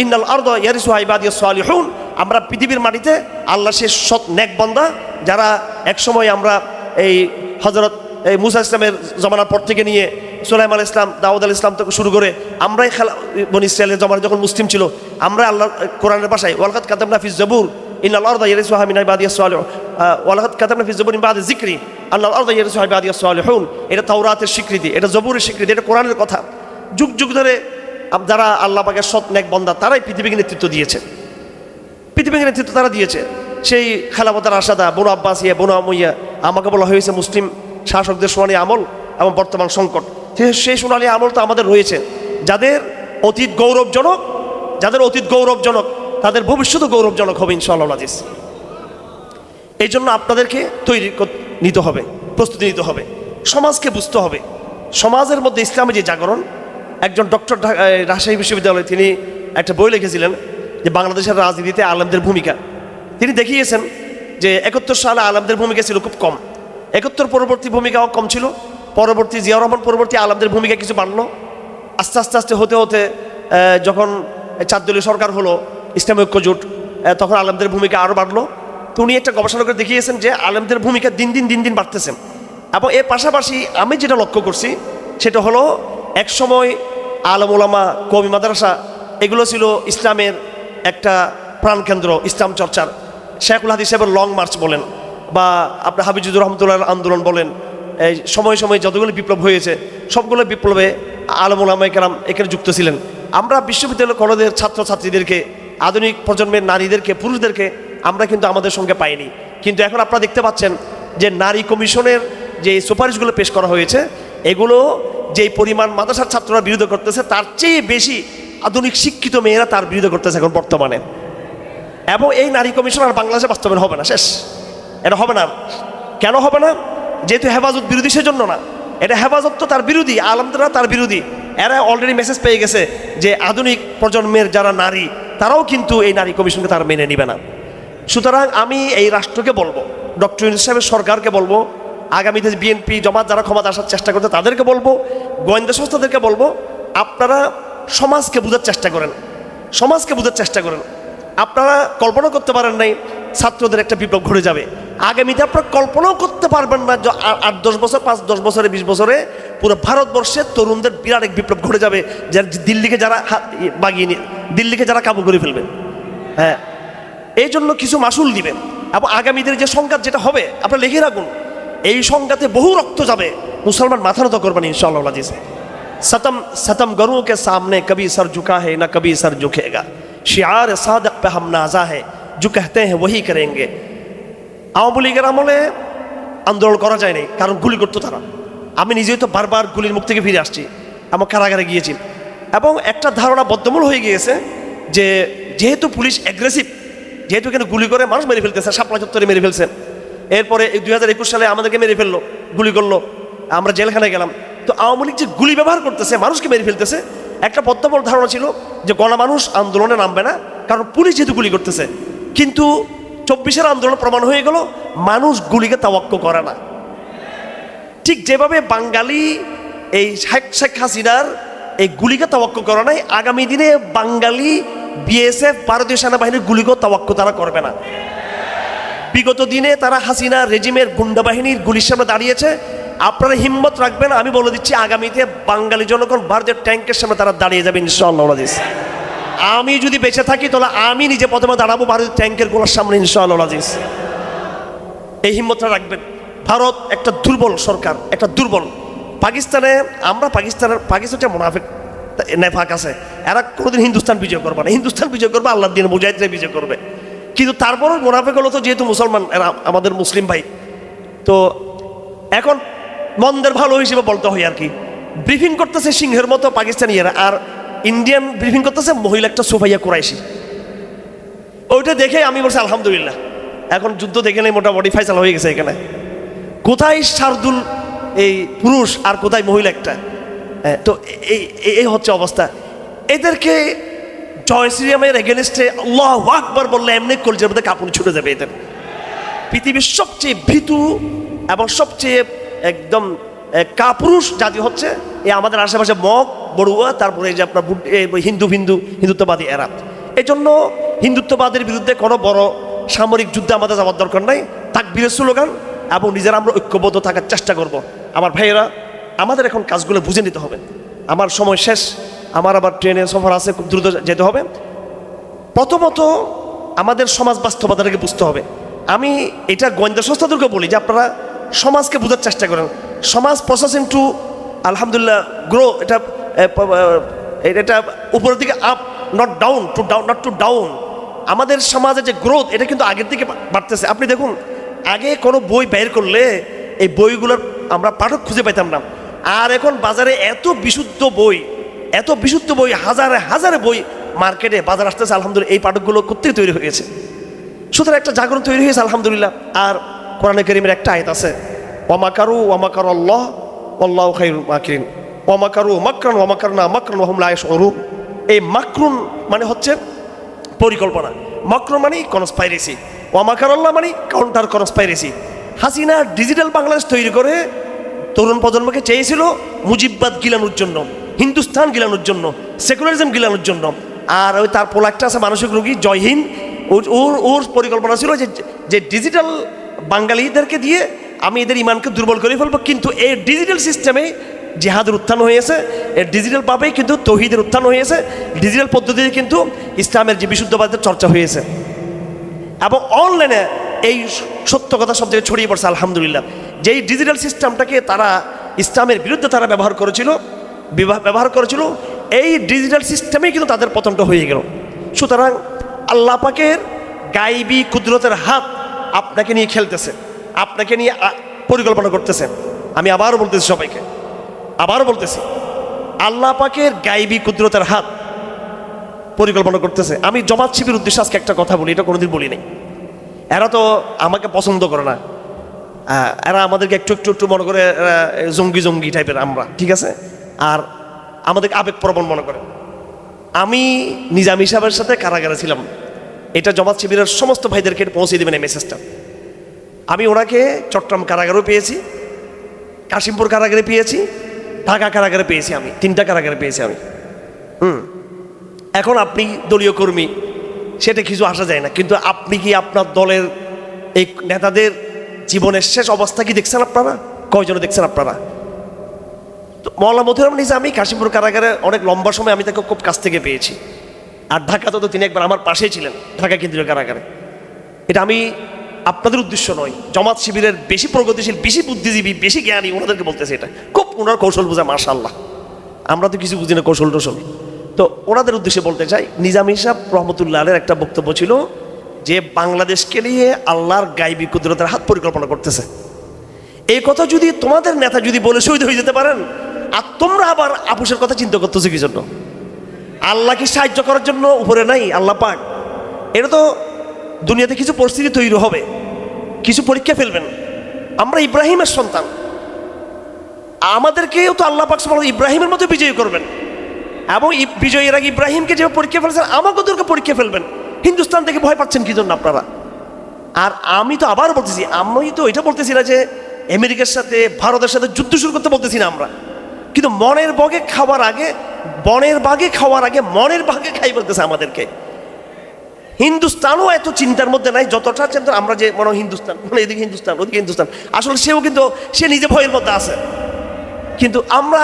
ইন্নাল আরদা ইয়ারিসুহা ইবাদিয়াস সালিহুন, আমরা পৃথিবীর মাটিতে আল্লাহ সে সৎ নেক বান্দা যারা একসময় আমরা এই হযরত মুসা ইসলামের জমানার পর থেকে নিয়ে সুলাইমান আলাইহিস সালাম, দাউদ আলাইহিস সালাম থেকে শুরু করে আমরাই বনী ইসরাঈলের জমানা যখন মুসলিম ছিল, আমরা আল্লাহ কোরআনের ভাষায় ওয়ালাকাদ কাতাবনা ফিজ জাবুর ইন্নাল আরদা ইয়ারিসুহা মিন ইবাদিয়াস সালিহুন, ওয়ালাকাদ কাতাবনা ফিজ জাবুর মিন বাদি যিকরি আন্নাল আরদা ইয়ারিসুহা ইবাদিয়াস সালিহুন। এটা তাওরাতের স্বীকৃতি, এটা জবুরের স্বীকৃতি, এটা কোরআনের কথা। যুগ যুগ ধরে যারা আল্লাহ পাকের সৎ নেক বান্দা তারাই পৃথিবীকে নেতৃত্ব দিয়েছে, পৃথিবীকে নেতৃত্ব তারা দিয়েছে। সেই খেলাফতের রাশেদা, বনু আব্বাসিয়া, বনু উমাইয়া, আমাকে বলা হয়েছে মুসলিম শাসকদের সোনালী আমল এবং বর্তমান সংকট। সেই সোনালী আমল তো আমাদের রয়েছে। যাদের অতীত গৌরবজনক, যাদের অতীত গৌরবজনক, তাদের ভবিষ্যৎও গৌরবজনক হবে ইনশাআল্লাহ আজিজ। এই জন্য আপনাদেরকে তৈরি নিতে হবে, প্রস্তুতি নিতে হবে, সমাজকে বুঝতে হবে। সমাজের মধ্যে ইসলামের যে জাগরণ, একজন ডক্টর রাজশাহী বিশ্ববিদ্যালয়ে তিনি একটা বই লিখেছিলেন যে বাংলাদেশের রাজনীতিতে আলেমদের ভূমিকা। তিনি দেখিয়েছেন যে 71 সালে আলেমদের ভূমিকা ছিল খুব কম, 71 পরবর্তী ভূমিকাও কম ছিল, পরবর্তী জিয়াউর রহমান পরবর্তী আলেমদের ভূমিকা কিছু বাড়লো। আস্তে আস্তে আস্তে হতে হতে যখন 4 দলীয় সরকার হলো, ইসলামী ঐক্য জোট, তখন আলেমদের ভূমিকা আরও বাড়লো। তো উনি একটা গবেষণা করে দেখিয়েছেন যে আলেমদের ভূমিকা দিন দিন বাড়তেছে। এবং এর পাশাপাশি আমি যেটা লক্ষ্য করছি সেটা হলো এক সময় আলেম ওলামা, কওমি মাদ্রাসা এগুলো ছিল ইসলামের একটা প্রাণকেন্দ্র, ইসলাম চর্চার। শেখুল হাদিস সাহেবের লং মার্চ বলেন বা আপনার হাফিজুর রহমতুল্লাহর আন্দোলন বলেন, এই সময় যতগুলো বিপ্লব হয়েছে সবগুলো বিপ্লবে আলেম ওলামায়ে কেরাম এখানে যুক্ত ছিলেন। আমরা বিশ্ববিদ্যালয় কলেজের ছাত্রছাত্রীদেরকে, আধুনিক প্রজন্মের নারীদেরকে, পুরুষদেরকে আমরা কিন্তু আমাদের সঙ্গে পাইনি। কিন্তু এখন আপনারা দেখতে পাচ্ছেন যে নারী কমিশনের যে সুপারিশগুলো পেশ করা হয়েছে, এগুলো যেই পরিমাণ মাদ্রাসার ছাত্ররা বিরোধ করতেছে তার চেয়ে বেশি আধুনিক শিক্ষিত মেয়েরা তার বিরোধ করতেছে এখন বর্তমানে। এবং এই নারী কমিশন আর বাংলাদেশে বাস্তবায়ন হবে না, শেষ। এটা হবে না। কেন হবে না? যেহেতু হেফাজত বিরোধী সেজন্য না, এটা হেফাজত তো তার বিরোধী, আলেমরা তার বিরোধী। এরা অলরেডি মেসেজ পেয়ে গেছে যে আধুনিক প্রজন্মের যারা নারী তারাও কিন্তু এই নারী কমিশনকে তারা মেনে নিবে না। সুতরাং আমি এই রাষ্ট্রকে বলবো, ডক্টর ইউনূস সাহেবের সরকারকে বলবো, আগামীতে বিএনপি জামাত যারা ক্ষমতা আসার চেষ্টা করছে তাদেরকে বলবো, গোয়েন্দা সংস্থাদেরকে বলবো, আপনারা সমাজকে বোঝার চেষ্টা করেন, সমাজকে বোঝার চেষ্টা করেন। আপনারা কল্পনা করতে পারেন নাই ছাত্রদের একটা বিপ্লব ঘটে যাবে। আগামীতে আপনারা কল্পনাও করতে পারবেন না যে 8-10 বছর, 5-10 বছরে, 20 বছরে পুরো ভারতবর্ষের তরুণদের বিরাট এক বিপ্লব ঘটে যাবে, যার দিল্লিকে যারা বাগিয়ে নিয়ে দিল্লিকে যারা কাবু করে ফেলবে। হ্যাঁ, এই জন্য কিছু মাসুল দিবেন। এবং আগামীদের যে সংঘাত যেটা হবে আপনারা লিখে রাখুন, এই সংঘাতে বহু রক্ত যাবে, মুসলমান মাথা নত করবেন ইনশাআল্লাহ আজিজ। सतम सतम गरुओं के सामने कभी सर झुका है ना कभी सर झुकेगा, शिआर सादक पे हम नाजा है, जो कहते हैं वही करेंगे। আওয়ামী লীগের আমলে আন্দোলন করা যায়নি, কারণ গুলি করতো তারা। আমি নিজেই তো বারবার গুলির মুখ থেকে ফিরে আসছি, আমার কারাগারে গিয়েছি, এবং একটা ধারণা বদ্ধমূল হয়ে গিয়েছে যে যেহেতু পুলিশ অ্যাগ্রেসিভ, যেহেতু এখানে গুলি করে মানুষ মেরে ফেলতেছে, শাপলা চত্বরে মেরে ফেলছে, এরপরে 2021 সালে আমাদেরকে মেরে ফেললো, গুলি করলো, আমরা জেলখানায় গেলাম। তো আওয়ামী লীগ যে গুলি ব্যবহার করতেছে, মানুষকে মেরে ফেলতেছে, একটা বদ্ধমূল ধারণা ছিল যে গণমানুষ আন্দোলনে নামবে না, কারণ পুলিশ যেহেতু গুলি করতেছে। কিন্তু 24-এর আন্দোলন প্রমাণ হয়ে গেল মানুষ গুলিকে তাওয়াক্কু করে না। ঠিক যেভাবে বাঙালি এই শেখ হাসিনার এই গুলিকে তাওয়াক্কু করে নাই, আগামী দিনে বাঙালি বিএসএফ ভারতীয় সেনাবাহিনীর গুলিকেও তাওয়াক্কু তারা করবে না। বিগত দিনে তারা হাসিনা রেজিমের গুন্ডা বাহিনীর গুলির সামনে দাঁড়িয়েছে, আপনারা হিম্মত রাখবেন, আমি বলে দিচ্ছি আগামীতে বাঙালি জনগণ ভারতের ট্যাঙ্কের সামনে তারা দাঁড়িয়ে যাবে ইনশাআল্লাহ। আমি যদি বেঁচে থাকি তাহলে আমি নিজে প্রথমে দাঁড়াবো ভারতের ট্যাঙ্কের গোলার সামনে ইনশাআল্লাহ। এই হিম্মতটা রাখবেন। ভারত একটা দুর্বল সরকার, একটা দুর্বল। পাকিস্তানে আমরা পাকিস্তানটা মুনাফিক নেফাক আছে, এরা কোনোদিন হিন্দুস্তান বিজয় করবে না, হিন্দুস্তান বিজয় করবে আল্লাহর দিন মুজাহিদরা বিজয় করবে। কিন্তু তারপরও মুনাফিক হলো তো যেহেতু মুসলমান, এরা আমাদের মুসলিম ভাই, তো এখন মন্দের ভালো হিসেবে বলতে হয় আর কি। ব্রিফিং করতেছে সিংহের মতো পাকিস্তানিরা, আর ইন্ডিয়ান ব্রিফিং করতেছে মহিলা একটা সোফাইয়া কুরাইশি। ওইটা দেখে আমি বলছি আলহামদুলিল্লাহ, এখন যুদ্ধ দেখে নেই, মোটামুটি ফাইসাল হয়ে গেছে এখানে। কোথায় শার্দুল এই পুরুষ আর কোথায় মহিলা একটা, তো এই হচ্ছে অবস্থা। এদেরকে জয় শ্রীরামের এগেনস্টে আল্লাহু আকবার বললে এমনি কলজের মধ্যে কাঁপুনি ছুটে যাবে। এদের পৃথিবীর সবচেয়ে ভীতু এবং সবচেয়ে একদম কাপুরুষ জাতি হচ্ছে এই আমাদের আশেপাশে মগ বড়ুয়া, তারপরে এই যে আপনার হিন্দুত্ববাদী এরা। এই জন্য হিন্দুত্ববাদের বিরুদ্ধে কোনো বড় সামরিক যুদ্ধে আমাদের যাওয়ার দরকার নাই, তাকবীরের স্লোগান এবং নিজেরা আমরা ঐক্যবদ্ধ থাকার চেষ্টা করব। আমার ভাইয়েরা, আমাদের এখন কাজগুলো বুঝে নিতে হবে। আমার সময় শেষ, আমার আবার ট্রেনের সফর আছে, খুব দ্রুত যেতে হবে। প্রথমত আমাদের সমাজ বাস্তবতাটাকে বুঝতে হবে। আমি এটা গোয়েন্দা সংস্থাদেরকে বলি যে আপনারা সমাজকে বোঝার চেষ্টা করেন। সমাজ প্রসেসিং টু আলহামদুলিল্লাহ গ্রো, এটা উপরের দিকে up, not down, not to down. আমাদের সমাজে যে গ্রোথ, এটা কিন্তু আগের দিকে বাড়তেছে। আপনি দেখুন, আগে কোনো বই বের করলে এই বইগুলোর আমরা পাঠক খুঁজে পাইতাম না, আর এখন বাজারে এত বিশুদ্ধ বই, হাজারে বই মার্কেটে বাজার আসতেছে। আলহামদুলিল্লাহ, এই পাঠকগুলো কোত্থেকে তৈরি হয়ে গেছে? সুতরাং একটা জাগরণ তৈরি হয়েছে আলহামদুলিল্লাহ। আর কোরআনে কারীমের একটা আয়াত আছে, ওয়ামাকারু ওয়ামাকারাল্লাহ ওয়াল্লাহু খায়রুল মাকিরিন, ওয়ামাকারু মাকরান ওয়ামাকারনা মাকরান ওয়া হুম লা ইয়াশউরুন। এই মাকরুন মানে হচ্ছে পরিকল্পনা, মাকরুন মানে কনস্পাইরেসি, ওয়ামাকারাল্লাহ মানে counter conspiracy. Hasina digital Bangladesh তৈরি করে তরুণ প্রজন্মকে চেয়েছিল মুজিববাদ গিলানোর জন্য, হিন্দুস্তান গিলানোর জন্য, সেকুলারিজম গিলানোর জন্য। আর ওই তার পোলাকটা আছে মানসিক রোগী জয়হীন, ওর পরিকল্পনা ছিল যে ডিজিটাল বাঙালিদেরকে দিয়ে আমি এদের ইমানকে দুর্বল করে ফেলবো। কিন্তু এই ডিজিটাল সিস্টেমে জিহাদের উত্থান হয়েছে, এর ডিজিটালভাবেই কিন্তু তৌহিদের উত্থান হয়েছে, ডিজিটাল পদ্ধতিতে কিন্তু ইসলামের যে বিশুদ্ধবাদের চর্চা হয়েছে, এবং অনলাইনে এই সত্য কথা সব জায়গায় ছড়িয়ে পড়ছে আলহামদুলিল্লাহ। যেই ডিজিটাল সিস্টেমটাকে তারা ইসলামের বিরুদ্ধে তারা ব্যবহার করেছিল, এই ডিজিটাল সিস্টেমেই কিন্তু তাদের পতনটা হয়ে গেল। সুতরাং আল্লাহ পাকের গায়বী কুদরতের হাত আপনাকে নিয়ে খেলতেছে, আপনাকে নিয়ে পরিকল্পনা করতেছে। আমি আবারও বলতেছি, সবাইকে আবারও বলতেছি, আল্লাহ পাকের গায়বী কুদরতের হাত পরিকল্পনা করতেছে। আমি জামাত শিবিরের উদ্দেশ্যে আজকে একটা কথা বলি, এটা কোনোদিন বলি নাই। এরা তো আমাকে পছন্দ করে না, এরা আমাদেরকে একটু একটু একটু মনে করে জঙ্গি জঙ্গি টাইপের আমরা, ঠিক আছে, আর আমাদেরকে আবেগপ্রবণ মনে করে। আমি নিজামী সাহেবের সাথে কারাগারে ছিলাম, এটা জামাত শিবিরের সমস্ত ভাইদেরকে পৌঁছে দেবেন এই মেসেজটা। আমি ওনাকে চট্টগ্রাম কারাগারেও পেয়েছি, কাশিমপুর কারাগারে পেয়েছি, ঢাকা কারাগারে পেয়েছি, আমি 3টা কারাগারে পেয়েছি আমি। এখন আপনি দলীয় কর্মী, সেটা কিছু আসা যায় না, কিন্তু আপনি কি আপনার দলের এই নেতাদের জীবনের শেষ অবস্থা কি দেখছেন আপনারা? কয়জনে দেখছেন আপনারা? তো মওলানা মতিউর রহমান নিজামী কাশিমপুর কারাগারে অনেক লম্বা সময় আমি তাকে খুব কাছ থেকে পেয়েছি, আর ঢাকাতে তো তিনি একবার আমার পাশেই ছিলেন ঢাকা কেন্দ্রীয় কারাগারে। এটা আমি আপনাদের উদ্দেশ্য নয়, জামাত শিবিরের বেশি প্রগতিশীল, বেশি বুদ্ধিজীবী, বেশি জ্ঞানী ওনাদেরকে বলতেছে, এটা খুব ওনার কৌশল বোঝা, মাশাআল্লাহ, আমরা তো কিছু বুঝি না কৌশল টৌশল। তো ওনাদের উদ্দেশ্যে বলতে চাই, নিজামী সাহেব রহমতুল্লাহ আলের একটা বক্তব্য ছিল যে বাংলাদেশকে নিয়ে আল্লাহর গায়বী কুদরতের হাত পরিকল্পনা করতেছে। এই কথা যদি তোমাদের নেতা যদি বলে শহীদ হয়ে যেতে পারেন, আর তোমরা আবার আপুসের কথা চিন্তা করতেছো কি জন্য? আল্লাহকে সাহায্য করার জন্য উপরে নাই আল্লাহ পাক? এটা তো দুনিয়াতে কিছু পরিস্থিতি তৈরি হবে, কিছু পরীক্ষা ফেলবেন। আমরা ইব্রাহিমের সন্তান, আমাদেরকেও তো আল্লাহ পাক সুবহানাহু ইব্রাহিমের মতো বিজয়ী করবেন, এবং বিজয়ীর আগে ইব্রাহিমকে যেভাবে পরীক্ষা ফেলছেন আমাকে ওদেরকে পরীক্ষা ফেলবেন। হিন্দুস্তান থেকে ভয় পাচ্ছেন কি জন্য আপনারা? আর আমি তো আবার বলতেছি, আমি তো এটা বলতেছি না যে আমেরিকার সাথে ভারতের সাথে যুদ্ধ শুরু করতে বলতেছি না আমরা, কিন্তু মনের বগে খাওয়ার আগে, বনের বাগে খাওয়ার আগে মনের বাগে খাই বলতেছে আমাদেরকে। হিন্দুস্তানও এত চিন্তার মধ্যে নাই যতটা চিন্তা আমরা, যে মনে হিন্দুস্তান, মানে এদিকে হিন্দুস্তান ওদিকে হিন্দুস্তান, আসলে সেও কিন্তু সে নিজে ভয়ের মধ্যে আছে। কিন্তু আমরা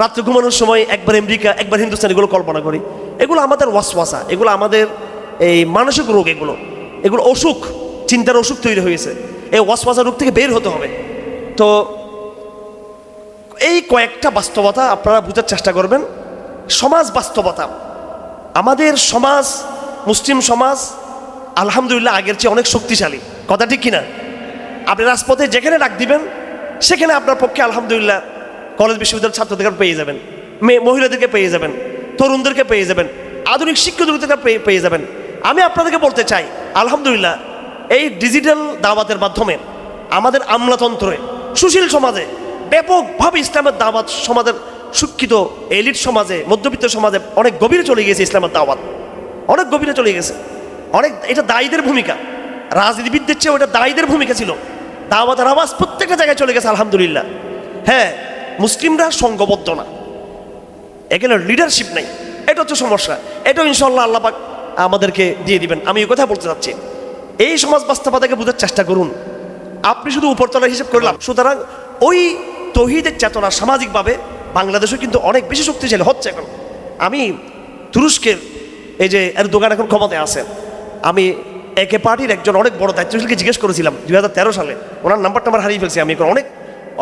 রাত্রে ঘুমানোর সময় একবার আমেরিকা একবার হিন্দুস্তান এগুলো কল্পনা করি। এগুলো আমাদের ওয়াসওয়াসা, এগুলো আমাদের এই মানসিক রোগ, এগুলো অসুখ, চিন্তার অসুখ তৈরি হয়েছে। এই ওয়াসওয়াসা রোগ থেকে বের হতে হবে। তো এই কয়েকটা বাস্তবতা আপনারা বোঝার চেষ্টা করবেন। সমাজ বাস্তবতা, আমাদের সমাজ, মুসলিম সমাজ আলহামদুলিল্লাহ আগের চেয়ে অনেক শক্তিশালী, কথা ঠিক কিনা? আপনি রাজপথে যেখানে ডাক দিবেন সেখানে আপনার পক্ষে আলহামদুলিল্লাহ কলেজ বিশ্ববিদ্যালয়ের ছাত্রদেরকে পেয়ে যাবেন, মহিলাদেরকে পেয়ে যাবেন, তরুণদেরকে পেয়ে যাবেন, আধুনিক শিক্ষকদেরকে পেয়ে যাবেন। আমি আপনাদেরকে বলতে চাই আলহামদুলিল্লাহ এই ডিজিটাল দাওয়াতের মাধ্যমে আমাদের আমলাতন্ত্রে, সুশীল সমাজে ব্যাপকভাবে ইসলামের দাওয়াত সমাজের শিক্ষিত এলিট সমাজে, মধ্যবিত্ত সমাজে অনেক গভীরে চলে গেছে। ইসলামের দাওয়াত অনেক গভীরে চলে গেছে, অনেক, এটা দায়ীদের ভূমিকা, রাজনীতিবিদদের চেয়ে ওটা দায়ীদের ভূমিকা ছিল। দাওয়াতের আওয়াজ প্রত্যেকটা জায়গায় চলে গেছে আলহামদুলিল্লাহ। হ্যাঁ, মুসলিমরা সংঘবদ্ধ না, এখানে লিডারশিপ নেই, এটা হচ্ছে সমস্যা। এটাও ইনশাল্লাহ আল্লাহ পাক আমাদেরকে দিয়ে দিবেন। আমি এই কথা বলতে চাচ্ছি, এই সমাজ বাস্তবতাকে বোঝার চেষ্টা করুন। আপনি শুধু উপরতলার হিসেব করলাম, সুতরাং ওই তৌহিদের চেতনা সামাজিকভাবে বাংলাদেশও কিন্তু অনেক বেশি শক্তিশালী হচ্ছে এখন। আমি তুরস্কের এই যে এর দোকান এখন ক্ষমতায় আছে, আমি একে পার্টির একজন অনেক বড় দায়িত্বশীলকে জিজ্ঞেস করেছিলাম 2013 সালে, ওনার নাম্বারটা আমার হারিয়ে ফেলছি আমি, এখন অনেক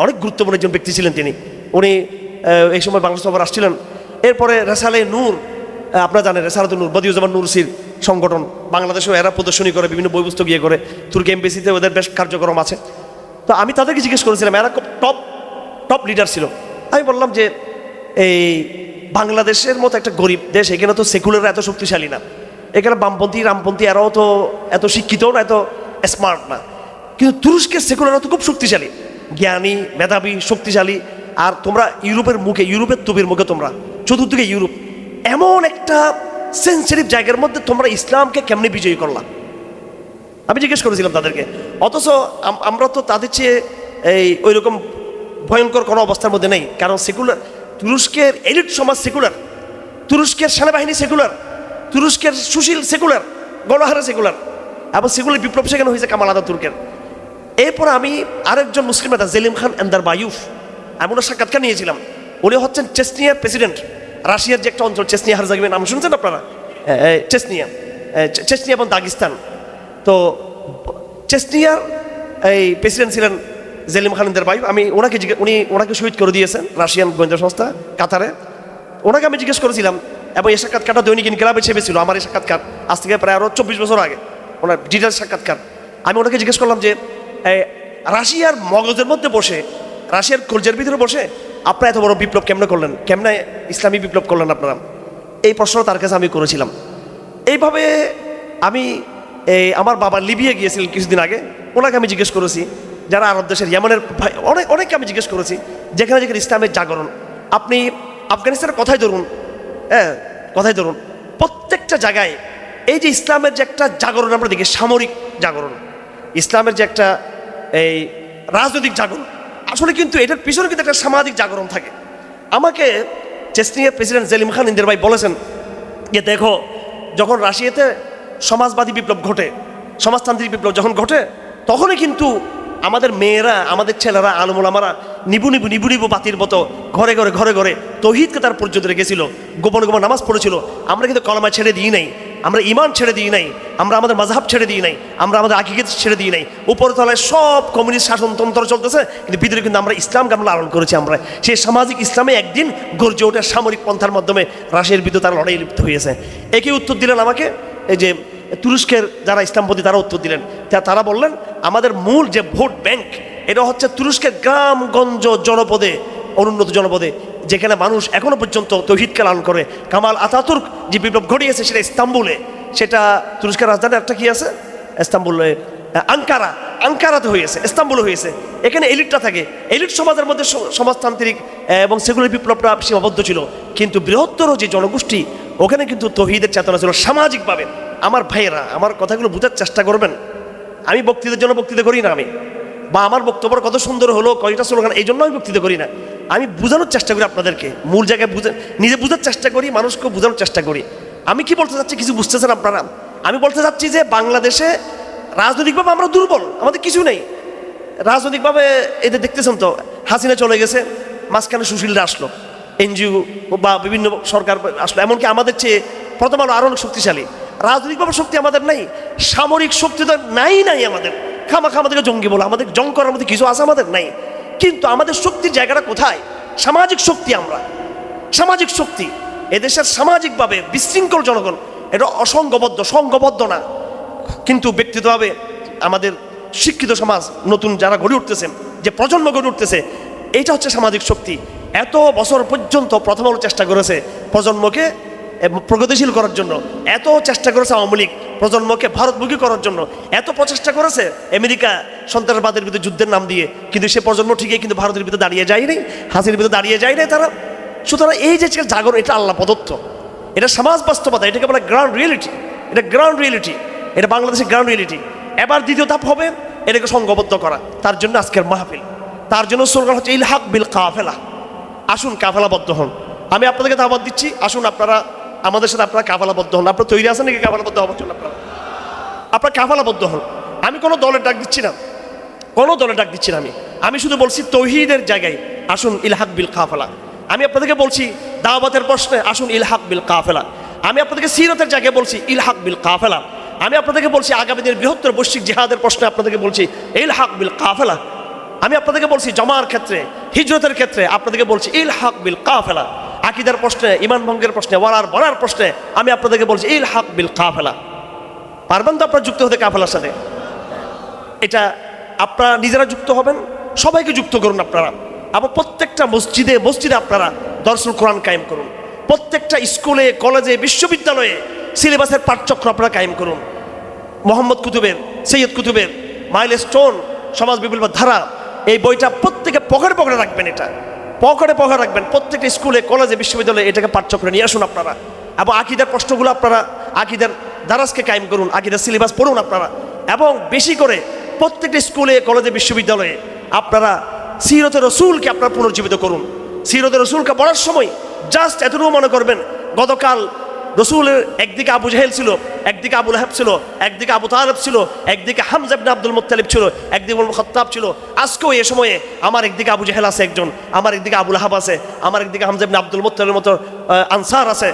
অনেক গুরুত্বপূর্ণ একজন ব্যক্তি ছিলেন তিনি। উনি এই সময় বাংলাদেশ সফর আসছিলেন। এরপরে রেসালে নূর, আপনারা জানেন রেসালাতুন নূর, বদিউজ্জামান নুরসির সংগঠন, বাংলাদেশেও এরা প্রদর্শনী করে, বিভিন্ন বই পুস্তক ইয়ে করে, তুর্কি এমবেসিতে ওদের বেশ কার্যক্রম আছে। তো আমি তাদেরকে জিজ্ঞেস করেছিলাম, এরা খুব টপ লিডার ছিল। আমি বললাম যে এই বাংলাদেশের মতো একটা গরিব দেশ, এখানে তো সেকুলাররা এত শক্তিশালী না, এখানে বামপন্থী রামপন্থী এরাও তো এত শিক্ষিত না, এত স্মার্ট না, কিন্তু তুরস্কের সেকুলাররা তো খুব শক্তিশালী, জ্ঞানী, মেধাবী, শক্তিশালী। আর তোমরা ইউরোপের মুখে, ইউরোপের তুবির মুখে, তোমরা চতুর্দিকে ইউরোপ, এমন একটা সেন্সিটিভ জায়গার মধ্যে তোমরা ইসলামকে কেমনি বিজয়ী করলাম, আমি জিজ্ঞেস করেছিলাম তাদেরকে। অথচ আমরা তো তাদের চেয়ে এই ওই রকম ভয়ঙ্কর কোনো অবস্থার মধ্যে নেই, কারণ সেকুলার, তুরস্কের এলিট সমাজ সেকুলার, তুরস্কের সেনাবাহিনী সেকুলার, তুরস্কের সুশীল সেকুলার, গণহারা সেকুলার, এবং সেগুলোর বিপ্লব সেখানে হয়েছে কামাল আতাতুর্কের। এরপর আমি আরেকজন মুসলিম নেতা জেলিম খান এন্দার বায়ুফ, আমি ওনার সাক্ষাৎকার নিয়েছিলাম। উনি হচ্ছেন চেচনিয়ার প্রেসিডেন্ট, রাশিয়ার যে একটা অঞ্চল চেচনিয়া হারজাগিমের নাম শুনছেন আপনারা? চেচনিয়া এবং দাগিস্তান। তো চেচনিয়ার এই প্রেসিডেন্ট ছিলেন জেলিম খান এন্দার বায়ুফ। আমি ওনাকে শহীদ করে দিয়েছেন রাশিয়ান গোয়েন্দা সংস্থা কাতারে। ওনাকে আমি জিজ্ঞেস করেছিলাম, এবং এই সাক্ষাৎকারটা দৈনিক ইনকিলাবে ছেপেছিল, আমার এই সাক্ষাৎকার আজ থেকে প্রায় আরও 24 বছর আগে, ওনার ডিটেলস সাক্ষাৎকার। আমি ওনাকে জিজ্ঞেস করলাম যে রাশিয়ার মগজের মধ্যে বসে, রাশিয়ার কলজের ভিতরে বসে আপনারা এত বড় বিপ্লব কেমনে করলেন, কেমনে ইসলামী বিপ্লব করলেন আপনারা? এই প্রশ্ন তার কাছে আমি করেছিলাম। এইভাবে আমি এই আমার বাবা লিবিয়া গিয়েছিলেন কিছুদিন আগে, ওনাকে আমি জিজ্ঞেস করেছি, যারা আরব দেশের ইয়েমেনের ভাই অনেককে আমি জিজ্ঞেস করেছি, যেখানে যেখানে ইসলামের জাগরণ, আপনি আফগানিস্তানের কথাই ধরুন, হ্যাঁ কথাই ধরুন, প্রত্যেকটা জায়গায় এই যে ইসলামের যে একটা জাগরণ আমরা দেখি, সামরিক জাগরণ, ইসলামের যে একটা এই রাজনৈতিক জাগরণ, আসলে কিন্তু এটার পিছনে কিন্তু একটা সামাজিক জাগরণ থাকে। আমাকে চেচনিয়ার প্রেসিডেন্ট জেলিম খান ইন্দির ভাই বলেছেন যে দেখো, যখন রাশিয়াতে সমাজবাদী বিপ্লব ঘটে, সমাজতান্ত্রিক বিপ্লব যখন ঘটে, তখনই কিন্তু আমাদের মেয়েরা, আমাদের ছেলেরা, আলমোলামারা নিবু নিবু বাতির মতো ঘরে ঘরে ঘরে ঘরে তৌহিদকে তার পর্যন্ত রেখেছিল, গোপন গোপন নামাজ পড়েছিল। আমরা কিন্তু কলমা ছেড়ে দিই নাই, আমরা ইমান ছেড়ে দিই নাই, আমরা আমাদের মাযহাব ছেড়ে দিই নাই, আমরা আমাদের আকিদা ছেড়ে দিই নাই। উপরতলায় সব কমিউনিস্ট শাসনতন্ত্র চলতেছে, কিন্তু ভিতরে কিন্তু আমরা ইসলামকে আমরা লালন করেছি। আমরা সেই সামাজিক ইসলামে একদিন গর্জে ওঠে সামরিক পন্থার মাধ্যমে রাশিয়ার বিরুদ্ধে তারা লড়াই লিপ্ত হয়েছে। একই উত্তর দিলেন আমাকে এই যে তুরস্কের যারা ইসলামপন্থী, তারা উত্তর দিলেন। তারা বললেন আমাদের মূল যে ভোট ব্যাংক, এটা হচ্ছে তুরস্কের গ্রামগঞ্জ জনপদে, অনুন্নত জনপদে, যেখানে মানুষ এখনো পর্যন্ত তৌহিদকে লালন করে। কামাল আতাতুর্ক যে বিপ্লব ঘটিয়েছে সেটা ইস্তাম্বুলে, সেটা তুরস্কের রাজধানী একটা কি আছে ইস্তাম্বুলে, আঙ্কারাতে হয়েছে, ইস্তাম্বুলে হয়েছে। এখানে এলিটটা থাকে, এলিট সমাজের মধ্যে সমাজতান্ত্রিক এবং সেগুলোর বিপ্লবটা সীমাবদ্ধ ছিল, কিন্তু বৃহত্তর যে জনগোষ্ঠী, ওখানে কিন্তু তৌহিদের চেতনা ছিল সামাজিকভাবে। আমার ভাইয়েরা, আমার কথাগুলো বোঝার চেষ্টা করবেন। আমি বক্তৃতার জন্য বক্তৃতা করি না, আমি বা আমার বক্তব্য কত সুন্দর হলো, কয়টা স্লোগান, এই জন্য আমি বক্তৃতা করি না। আমি বোঝানোর চেষ্টা করি আপনাদেরকে, মূল জায়গায় নিজে বোঝার চেষ্টা করি, মানুষকে বোঝানোর চেষ্টা করি। আমি কি বলতে চাচ্ছি কিছু বুঝতেছেন আপনারা? আমি বলতে চাচ্ছি যে বাংলাদেশে রাজনৈতিকভাবে আমরা দুর্বল, আমাদের কিছু নেই রাজনৈতিকভাবে। এদের দেখতেছেন তো, হাসিনা চলে গেছে, মাঝখানে সুশীলরা আসলো, এনজিও বা বিভিন্ন সরকার আসলো, এমনকি আমাদের চেয়ে প্রথম আলো আরও অনেক শক্তিশালী। রাজনৈতিকভাবে শক্তি আমাদের নাই, সামরিক শক্তি তো নাই আমাদের। খামাখা আমাদেরকে জঙ্গি বলে, আমাদের জং করার মধ্যে কিছু আছে আমাদের নাই। কিন্তু আমাদের শক্তির জায়গাটা কোথায়? সামাজিক শক্তি। আমরা সামাজিক শক্তি, এদেশের সামাজিকভাবে বিশৃঙ্খল জনগণ, এটা সংঘবদ্ধ না, কিন্তু ব্যক্তিগতভাবে আমাদের শিক্ষিত সমাজ নতুন যারা গড়ে উঠতেছে, যে প্রজন্ম গড়ে উঠতেছে, এইটা হচ্ছে সামাজিক শক্তি। এত বছর পর্যন্ত প্রথম আলো চেষ্টা করেছে প্রজন্মকে প্রগতিশীল করার জন্য, এত চেষ্টা করেছে আওয়ামী লীগ প্রজন্মকে ভারতমুখী করার জন্য, এত প্রচেষ্টা করেছে আমেরিকা সন্ত্রাসবাদের বিরুদ্ধে যুদ্ধের নাম দিয়ে, কিন্তু সে প্রজন্ম ঠিকই কিন্তু ভারতের বিরুদ্ধে দাঁড়িয়ে যায়নি, হাসিনার বিরুদ্ধে দাঁড়িয়ে যায় নাই তারা। সুতরাং এই যে জাগরণ, এটা আল্লাহ প্রদত্ত, এটা সমাজ বাস্তবতা, এটাকে বলে গ্রাউন্ড রিয়েলিটি। এটা গ্রাউন্ড রিয়েলিটি, এটা বাংলাদেশের গ্রাউন্ড রিয়েলিটি। এবার দ্বিতীয় ধাপ হবে এটাকে সংঘবদ্ধ করা, তার জন্য আজকের মাহফিল, তার জন্য স্লোগান হচ্ছে ইলহাক বিল কাফেলা। আসুন কাফেলাবদ্ধ হন। আমি আপনাদেরকে দাওয়াত দিচ্ছি, আসুন আপনারা আমাদের সাথে আপনারা কাফেলাবদ্ধ হন। আপনারা তৈরি আছেন নাকি কাফেলাবদ্ধ হওয়ার জন্য? আপনারা কাফেলাবদ্ধ হন। আমি কোনো দলের ডাক দিচ্ছি না, কোনো দলের ডাক দিচ্ছি না। আমি শুধু বলছি তৌহিদের জায়গায় আসুন ইলহাক বিল কাফেলা। আমি আপনাদেরকে বলছি দাওয়াতের প্রশ্নে আসুন ইলহাক বিল কাফেলা। আমি আপনাদেরকে সিরতের জায়গায় বলছি ইলহাক বিল কাফেলা। আমি আপনাদেরকে বলছি আগামী দিনের বৃহত্তর বৈশ্বিক জিহাদের প্রশ্নে আপনাদেরকে বলছি ইলহাক বিল কাফেলা। আমি আপনাদেরকে বলছি জমার ক্ষেত্রে, হিজরতের ক্ষেত্রে আপনাদেরকে বলছি ইলহাক বিল কাফেলা। আকীদার প্রশ্নে, ঈমান ভঙ্গের প্রশ্নে, ওয়ালার বলার প্রশ্নে আমি আপনাদেরকে বলছি ইলহাক বিল কাফেলা। পারবেন তো আপনারা যুক্ত হতে কাফেলার সাথে? এটা আপনারা নিজেরা যুক্ত হবেন, সবাইকে যুক্ত করুন আপনারা। আবার প্রত্যেকটা মসজিদে আপনারা দরসুল কোরআন কায়েম করুন। প্রত্যেকটা স্কুলে, কলেজে, বিশ্ববিদ্যালয়ে সিলেবাসের পাঠচক্র আপনারা কায়েম করুন। মোহাম্মদ কুতুবের, সৈয়দ কুতুবের মাইলস্টোন সমাজ বিপ্লবের ধারা, এই বইটা প্রত্যেকে পকেটে রাখবেন, এটা পকেটে রাখবেন। প্রত্যেকটা স্কুলে, কলেজে, বিশ্ববিদ্যালয়ে এটাকে পাঠচক্রে নিয়ে আসুন আপনারা। এবং আকীদার প্রশ্নগুলো আপনারা আকীদার দারাজকে কায়েম করুন, আকীদার সিলেবাস পড়ুন আপনারা। এবং বেশি করে প্রত্যেকটা স্কুলে, কলেজে, বিশ্ববিদ্যালয়ে আপনারা সিরতে রসুলকে আপনারা পুনর্জীবিত করুন। সিরতে রসুলকে পড়ার সময় জাস্ট এতটুকু মনে করবেন, গতকাল রসুলের একদিকে আবু জাহেল ছিল, একদিকে আবু লাহাব ছিল, একদিকে আবু তালেব ছিল, একদিকে হামজা ইবনে আব্দুল মুত্তালিব ছিল, একদিকে উমর খাত্তাব ছিল। আজকেও এই সময়ে আমার একদিকে আবু জাহেল আছে একজন, আমার একদিকে আবু লাহাব আছে, আমার একদিকে হামজা ইবনে আব্দুল মুত্তালিবের মতো আনসার আছে,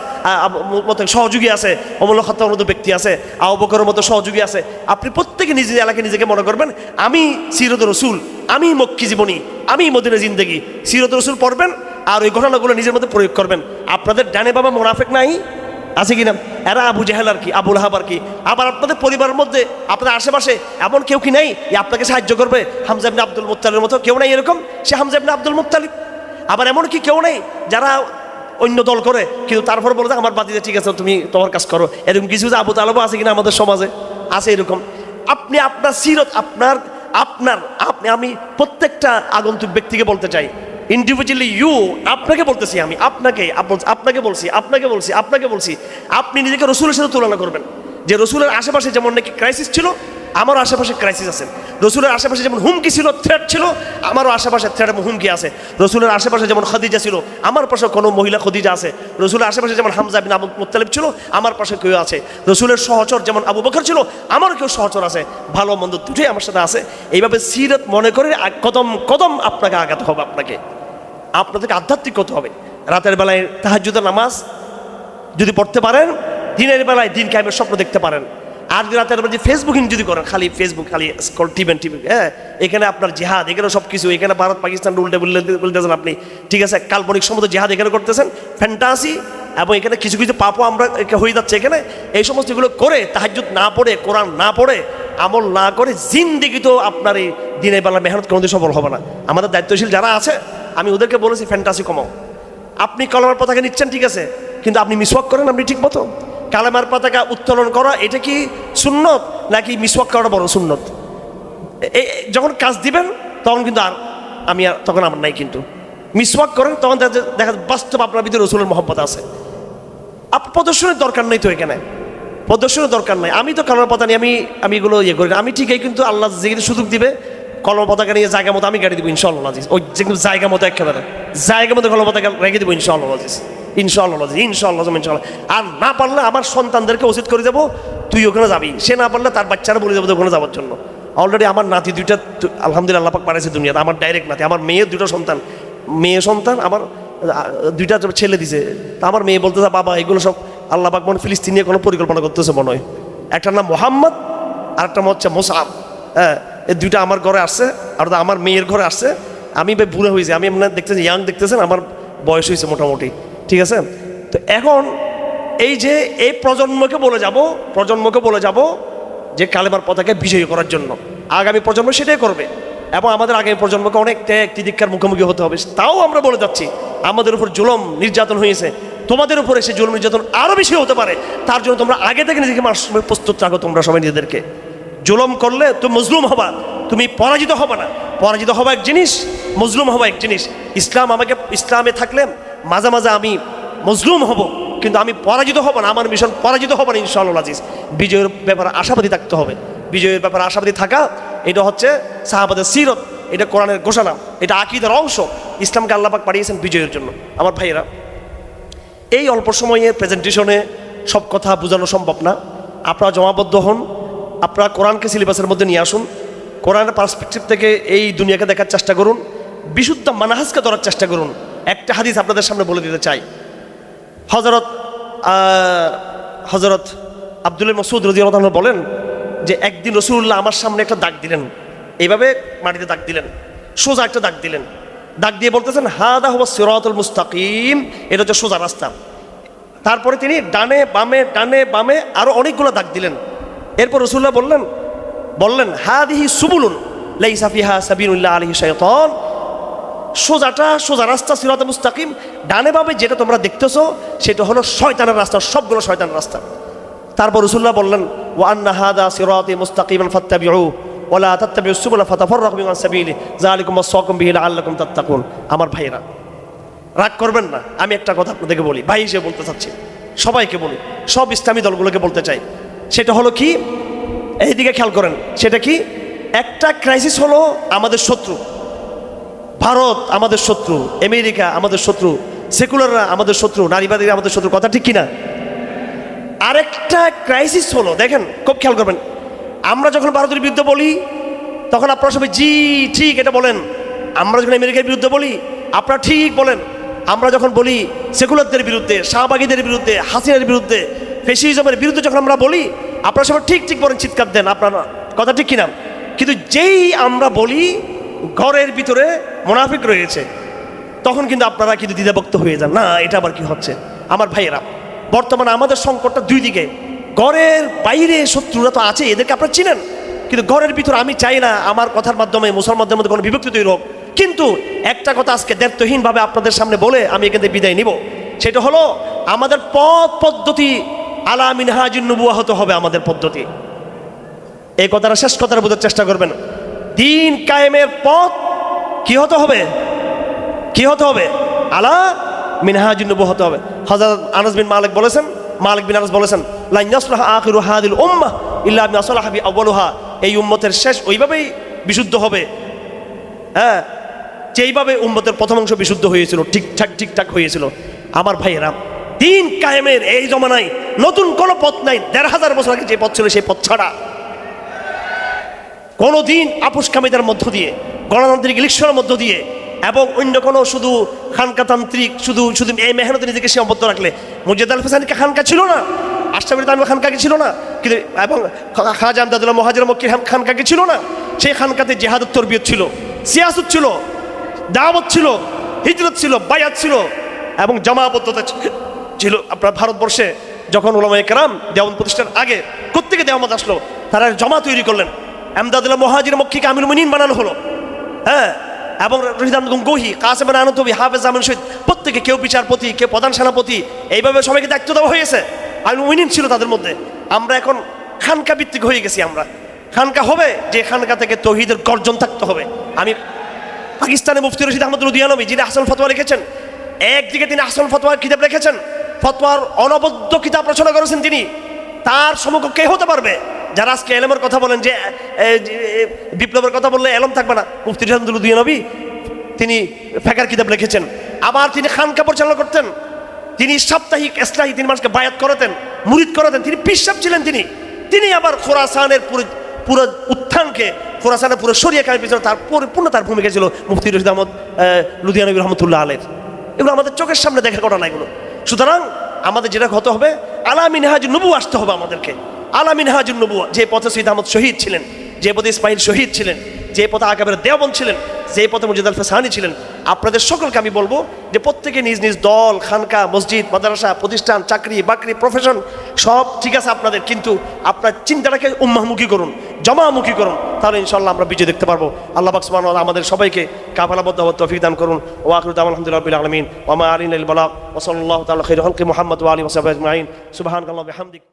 মতো সহযোগী আছে, উমর খাত্তাবের মতো ব্যক্তি আছে, আবু বকরের মতো সহযোগী আছে। আপনি প্রত্যেকে নিজের এলাকায় নিজেকে মনে করবেন আমি সিরত রসুল, আমি মক্কি জীবনী, আমি মদিনা জিন্দেগি। সিরত রসুল পড়বেন আর ওই ঘটনাগুলো নিজের মধ্যে প্রয়োগ করবেন। আপনাদের ডানে বাবা মুনাফিক নাই আছে কিনা? এরা আবু জাহেল আর কি, আবু লাহাব আর কি। আবার আপনাদের পরিবারের মধ্যে, আপনাদের আশেপাশে এমন কেউ কি নেই আপনাকে সাহায্য করবে? হামজা ইবনে আব্দুল মুত্তালিবের মতো কেউ নাই এরকম? সে হামজা ইবনে আব্দুল মুত্তালিব। আবার এমন কি কেউ নেই যারা অন্য দল করে, কিন্তু তারপর বলে যে আমার বাতিতে ঠিক আছে তুমি তোমার কাজ করো। এরকম কিছু যে আবু তালেবও আছে কিনা আমাদের সমাজে, আছে এরকম। আপনি আপনার সিরত, আপনি আমি প্রত্যেকটা আগন্তুক ব্যক্তিকে বলতে চাই, ইন্ডিভিজুয়ালি আপনাকে বলতেছি, আমি আপনাকে বলছি, আপনি নিজেকে রসুলের সাথে তুলনা করবেন। যে রসুলের আশেপাশে যেমন নাকি ক্রাইসিস ছিল, আমারও আশেপাশে ক্রাইসিস আছে। রসুলের আশেপাশে যেমন হুমকি ছিল, থ্রেট ছিল, আমারও আশেপাশে থ্রেট এবং হুমকি আছে। রসুলের আশেপাশে যেমন খদিজা ছিল, আমার পাশে কোনো মহিলা খদিজা আছে। রসুলের আশেপাশে যেমন হামজা বিন আবদুল মুত্তালিব ছিল, আমার পাশে কেউ আছে। রসুলের সহচর যেমন আবু বকর ছিল, আমারও কেউ সহচর আছে। ভালো মন্দ দুটোই আমার সাথে আছে। এইভাবে সিরত মনে করে কদম কদম আপনাকে আগাতে হবে। আপনাদেরকে আধ্যাত্মিক করতে হবে। রাতের বেলায় তাহাজ্জুদের নামাজ যদি পড়তে পারেন, দিনের বেলায় দিন কায়েমের স্বপ্ন দেখতে পারেন। আর যদি রাতের বেলা ফেসবুকিং যদি করেন, খালি ফেসবুক, খালি টিভি, হ্যাঁ, এখানে আপনার জিহাদ, এখানে সব কিছু, এখানে ভারত পাকিস্তান উল্টে বলতেছেন আপনি, ঠিক আছে, কাল্পনিক সমুদ্র জিহাদ এখানে করতেছেন, ফ্যান্টাসি, এবং এখানে কিছু কিছু পাপও আমরা হয়ে যাচ্ছে এখানে। এই সমস্ত এগুলো করে তাহাজ্জুদ না পড়ে, কোরআন না পড়ে, আমল না করে জিন্দেগি তো আপনার এই দিনের বেলা মেহনত কোনোদিন সফল হবে না। আমাদের দায়িত্বশীল যারা আছে, আমি ওদেরকে বলেছি ফ্যান্টাসি কমাও। আপনি কলমার পতাকা নিচ্ছেন ঠিক আছে, কিন্তু আপনি মিসওয়াক করেন আপনি ঠিক মতো? কালেমার পতাকা উত্তোলন করা এটা কি সুন্নত, নাকি মিসওয়াক করাটা বড় সুন্নত? যখন কাজ দিবেন তখন কিন্তু তখন আমার নাই, কিন্তু মিসওয়াক করেন তখন দেখা বাস্তব আপনার ভিতরে রসুলের মহব্বত আছে। আপনার প্রদর্শনের দরকার নেই তো, এখানে প্রদর্শনের দরকার নাই। আমি তো কালেমার পতাকা নিয়ে আমি এগুলো করি না, আমি ঠিকই, কিন্তু আল্লাহ যেখানে সুযোগ দিবে কলম পতাকা নিয়ে জায়গা মতো আমি গাড়ি দেবো ইনশাআল্লাহ আজিজ। ওই যেগুলো জায়গা মতো একেবারে জায়গা মতো কলম পতাকা রেখে দেবো ইনশাআল্লাহ আজিজ, ইনশাআল্লাহ আর না পারলে আমার সন্তানদেরকে উচিত করে যাবো, তুই ওখানে যাবি। সে না পারলে তার বাচ্চারা বলে যাবো ওখানে যাওয়ার জন্য। অলরেডি আমার নাতি দুইটা আলহামদুলিল্লাহ আল্লাহ পাক পাঠাইছে দুনিয়াতে, আমার ডাইরেক্ট নাতি। আমার মেয়ের দুটো সন্তান, আমার দুইটা ছেলে দিছে। তা আমার মেয়ে বলতেছে বাবা এগুলো সব আল্লাহ পাক মনে ফিলিস্তিন নিয়ে কোনো পরিকল্পনা করতেছে মনে হয়। একটার নাম মোহাম্মদ আর একটা হচ্ছে মোসাব। হ্যাঁ, এই দুইটা আমার ঘরে আসছে, আর আমার মেয়ের ঘরে আসছে। আমি বুড়ো হয়েছি, আমি আপনার দেখতেছি ইয়াং দেখতেছেন, আমার বয়স হয়েছে মোটামুটি, ঠিক আছে। তো এখন এই যে এই প্রজন্মকে বলে যাব যে কালেমার পতাকা বিজয়ী করার জন্য আগামী প্রজন্ম সেটাই করবে, এবং আমাদের আগামী প্রজন্মকে অনেক ত্যাগ তিতিক্ষার মুখোমুখি হতে হবে। তাও আমরা বলে যাচ্ছি আমাদের উপর জুলুম নির্যাতন হয়েছে, তোমাদের উপরে সে জুলুম নির্যাতন আরও বেশি হতে পারে। তার জন্য তোমরা আগে থেকে নিজেকে প্রস্তুত রাখো। তোমরা সবাই নিজেদেরকে, জুলুম করলে তুমি মজলুম হবা, তুমি পরাজিত হবা না। পরাজিত হবা এক জিনিস, মজলুম হবা এক জিনিস। ইসলামে থাকলে মাঝে মাঝে আমি মজলুম হব, কিন্তু আমি পরাজিত হব না, আমার মিশন পরাজিত হবে না ইনশাআল্লাহ আজিজ। বিজয়ের ব্যাপারে আশাবাদী থাকতে হবে। বিজয়ের ব্যাপারে আশাবাদী থাকা, এটা হচ্ছে সাহাবাদের সিরত, এটা কোরআনের ঘোষণা, এটা আকীদার অংশ। ইসলামকে আল্লাহ পাক পাঠিয়েছেন বিজয়ের জন্য। আমার ভাইয়েরা, এই অল্প সময়ে প্রেজেন্টেশনে সব কথা বোঝানো সম্ভব না। আপনারা জমাবদ্ধ হন, আপনারা কোরআনকে সিলেবাসের মধ্যে নিয়ে আসুন, কোরআনের পার্সপেক্টিভ থেকে এই দুনিয়াকে দেখার চেষ্টা করুন, বিশুদ্ধ মানহাজকে ধরার চেষ্টা করুন। একটা হাদিস আপনাদের সামনে বলে দিতে চাই। হজরত আব্দুল মাসউদ রাদিয়াল্লাহু আনহু বলেন যে একদিন রাসূলুল্লাহ আমার সামনে একটা দাগ দিলেন, এইভাবে মাটিতে দাগ দিলেন, সোজা একটা দাগ দিলেন। দাগ দিয়ে বলতেছেন হাদা হুয়া সিরাতুল মুস্তাকিম, এটা হচ্ছে সোজা রাস্তা। তারপরে তিনি ডানে বামে আরো অনেকগুলো দাগ দিলেন। এরপর রাসূলুল্লাহ বললেন হাদিহি সুবুলুন লাইসা ফিহা সাবিলুল্লাহ আলাইহি শাইতান, সোজা রাস্তা সিরাতুল মুস্তাকিম, ডানে বামে যেটা তোমরা দেখতেছো সেটা হলো শয়তানের রাস্তা, সবগুলো শয়তানের রাস্তা। তারপর রাসূলুল্লাহ বললেন ওয়া আন্না হাদা সিরাতি মুস্তাকিমান ফাত্তাবিউ ওয়ালা তাত্তাবিউস সুবুলা ফাতাফাররাকু বিন সাবিলি যালিকুম ওয়াসাকুম বিহি লাআল্লাকুম তাত্তাকুন। আমার ভাইরা, রাগ করবেন না, আমি একটা কথা আপনাদেরকে বলি, ভাই হিসেবে বলতে চাচ্ছি, সবাইকে বলি, সব ইসলামী দলগুলোকে বলতে চাই। সেটা হলো কি, এইদিকে খেয়াল করেন, সেটা কি, একটা ক্রাইসিস হলো আমাদের শত্রু, ভারত আমাদের শত্রু, আমেরিকা আমাদের শত্রু, সেকুলাররা আমাদের শত্রু, নারীবাদীরা আমাদের শত্রু, কথা ঠিক কিনা? আরেকটা ক্রাইসিস হলো, দেখেন খুব খেয়াল করবেন, আমরা যখন ভারতের বিরুদ্ধে বলি তখন আপনারা সবাই জি ঠিক এটা বলেন। আমরা যখন আমেরিকার বিরুদ্ধে বলি আপনারা ঠিক বলেন। আমরা যখন বলি সেকুলারদের বিরুদ্ধে, শাহবাগীদের বিরুদ্ধে, হাসিনার বিরুদ্ধে, ফ্যাসিজমের বিরুদ্ধে যখন আমরা বলি আপনারা সবাই ঠিক ঠিক বলেন, চিৎকার দেন, আপনারা কথা ঠিক কিনা? কিন্তু যেই আমরা বলি ঘরের ভিতরে মুনাফিক রয়েছে, তখন কিন্তু আপনারা কিন্তু দ্বিধাভক্ত হয়ে যান, না এটা আবার কি হচ্ছে। আমার ভাইয়েরা, বর্তমানে আমাদের সংকটটা দুই দিকে, ঘরের বাইরে শত্রুরা তো আছে, এদেরকে আপনারা চিনেন, কিন্তু ঘরের ভিতরে আমি চাই না আমার কথার মাধ্যমে মুসলমানদের মধ্যে কোনো বিভক্তি তৈরি হোক। কিন্তু একটা কথা আজকে দায়িত্বহীনভাবে আপনাদের সামনে বলে আমি এখান থেকে বিদায় নিব, সেটা হলো আমাদের পথ পদ্ধতি আলা মিনহাজুন নবুওয়াহ হতে হবে আমাদের পদ্ধতি। এই কথাটা শেষ কথাটা বোঝার চেষ্টা করবেন। দিন কায়েমের পথ কি হতে হবে? কি হতে হবে? আলা মিনহাজুন নবুওয়াহ হতে হবে। হযরত আনাস বিন মালিক বলেছেন, মালিক বিন আনাস বলেছেন, লা ইয়াসলাহু আখিরু হাদিল উম্মাহ ইল্লা বিমা সালাহা বি আউয়ালুহা। এই উম্মতের শেষ ওইভাবেই বিশুদ্ধ হবে, হ্যাঁ, যেইভাবে উম্মতের প্রথম অংশ বিশুদ্ধ হয়েছিল, ঠিকঠাক হয়েছিল। আমার ভাইয়েরা, দিন কায়েমের এই জমানায় নতুন কোনো পথ নাই। ১৫০০ বছর আগে যে পথ ছিল সেই পথ ছাড়া কোনো দিন আপোষকামিতার মধ্য দিয়ে, গণতান্ত্রিক ইলেকশনের মধ্য দিয়ে এবং অন্য কোনো শুধু খানকাতান্ত্রিক শুধু এই মেহনতে নিজেকে সীমাবদ্ধ রাখলে, মুর্জিদ আল ফিসানিকে খানকা ছিল না, আশরাফুল তানভীর খানকাকে ছিল না, কিন্তু এবং খাজা আমদাদুল্লাহ মুহাজির মক্কি খানকাকে ছিল না। সেই খানকাতে জিহাদুত তরবিয়ত ছিল, সিয়াসত ছিল, দাওয়াত ছিল, হিজরত ছিল, বায়াত ছিল এবং জমাবদ্ধতা ছিল। আপনার ভারতবর্ষে যখন উলামায়ে কেরাম দেওবন্দ প্রতিষ্ঠার আগে কোত্থেকে দেওবন্দ আসলো, তারা জমা তৈরি করলেন। আমদাদুল্লাহ মুহাজির মক্কিকে আমিরুল মুমিনিন বানানো হলো, হ্যাঁ, এবং রশিদ আহমদ গঙ্গোহী, কাসেম আনতবী, হাফেজ জামান শহীদ, প্রত্যেকে কেউ বিচারপতি, কেউ প্রধান সেনাপতি, এইভাবে সবাইকে দায়িত্ব দেওয়া হয়েছে। আমিরুল মুমিনিন ছিল তাদের মধ্যে। আমরা এখন খানকা ভিত্তিক হয়ে গেছি। আমরা খানকা হবে যে খানকা থেকে তৌহিদের গর্জন থাকতে হবে। আমি পাকিস্তানের মুফতি রশিদ আহমদ লুধিয়ানবী, যিনি আহসানুল ফতোয়া লিখেছেন, একদিকে তিনি আহসানুল ফতোয়ার কিতাব লিখেছেন, ফতোয়ার অনবদ্য কিতাব রচনা করেছেন তিনি। তার সমকক্ষ কে হতে পারবে? যারা আজকে এলমের কথা বলেন যে বিপ্লবের কথা বললে এলম থাকবে না, মুফতি রশিদ আহমদ লুধিয়ানবী তিনি ফিকহের কিতাব লিখেছেন। আবার তিনি খানকা পরিচালনা করতেন, তিনি সাপ্তাহিক ইসলাহি, তিনি মানুষকে বায়াত করাতেন, মুরিদ করাতেন, তিনি পীর সাহেব ছিলেন। তিনি আবার খোরাসানের পুরো উত্থানকে, খোরাসানের পুরো শরিয়া কায়েমের পিছনে তার পরিপূর্ণ তার ভূমিকা ছিল মুফতি রশিদ আহমদ লুধিয়ানবী রহমতুল্লাহ আলাইহির। এগুলো আমাদের চোখের সামনে দেখা ঘটনা এগুলো। সুতরাং আমাদের যেটা হতে হবে, আলা মিনহাজুন নবুওয়াহ আসতে হবে আমাদেরকে। আলা মিনহাজুন নবুওয়াহ, যে পথে সৈয়দ আহমদ শহীদ ছিলেন, যে পথে ইসমাইল শহীদ ছিলেন, যে পথে আকাবের দেওবন্দ ছিলেন, যে পথে মুর্জিদ আল ফিসানি ছিলেন। আপনাদের সকলকে আমি বলবো যে প্রত্যেকে নিজ নিজ দল, খানকা, মসজিদ, মাদ্রাসা, প্রতিষ্ঠান, চাকরি বাকরি, প্রফেশন সব ঠিক আছে আপনাদের, কিন্তু আপনার চিন্তাটাকে উম্মাহমুখী করুন, জমামুখী করুন, তাহলে ইনশাআল্লাহ আমরা বিজয় দেখতে পারবো। আল্লাহ পাক সুবহানাহু ওয়া তাআলা আমাদের সবাইকে কাফালাবদ্ধ হওয়ার তৌফিক দান করুন। ওয়া আখিরু দাওয়ানা আলহামদুলিল্লাহি রাব্বিল আলামিন ওয়া মা আলাইনা ইল্লাল বালাগ ওয়া সাল্লাল্লাহু তাআলা খাইরুল খালকি মুহাম্মদ ওয়া আলিহি ওয়া সাহবিহি আজমাইন। সুবহানাকাল্লাহি ওয়া বিহামদিক।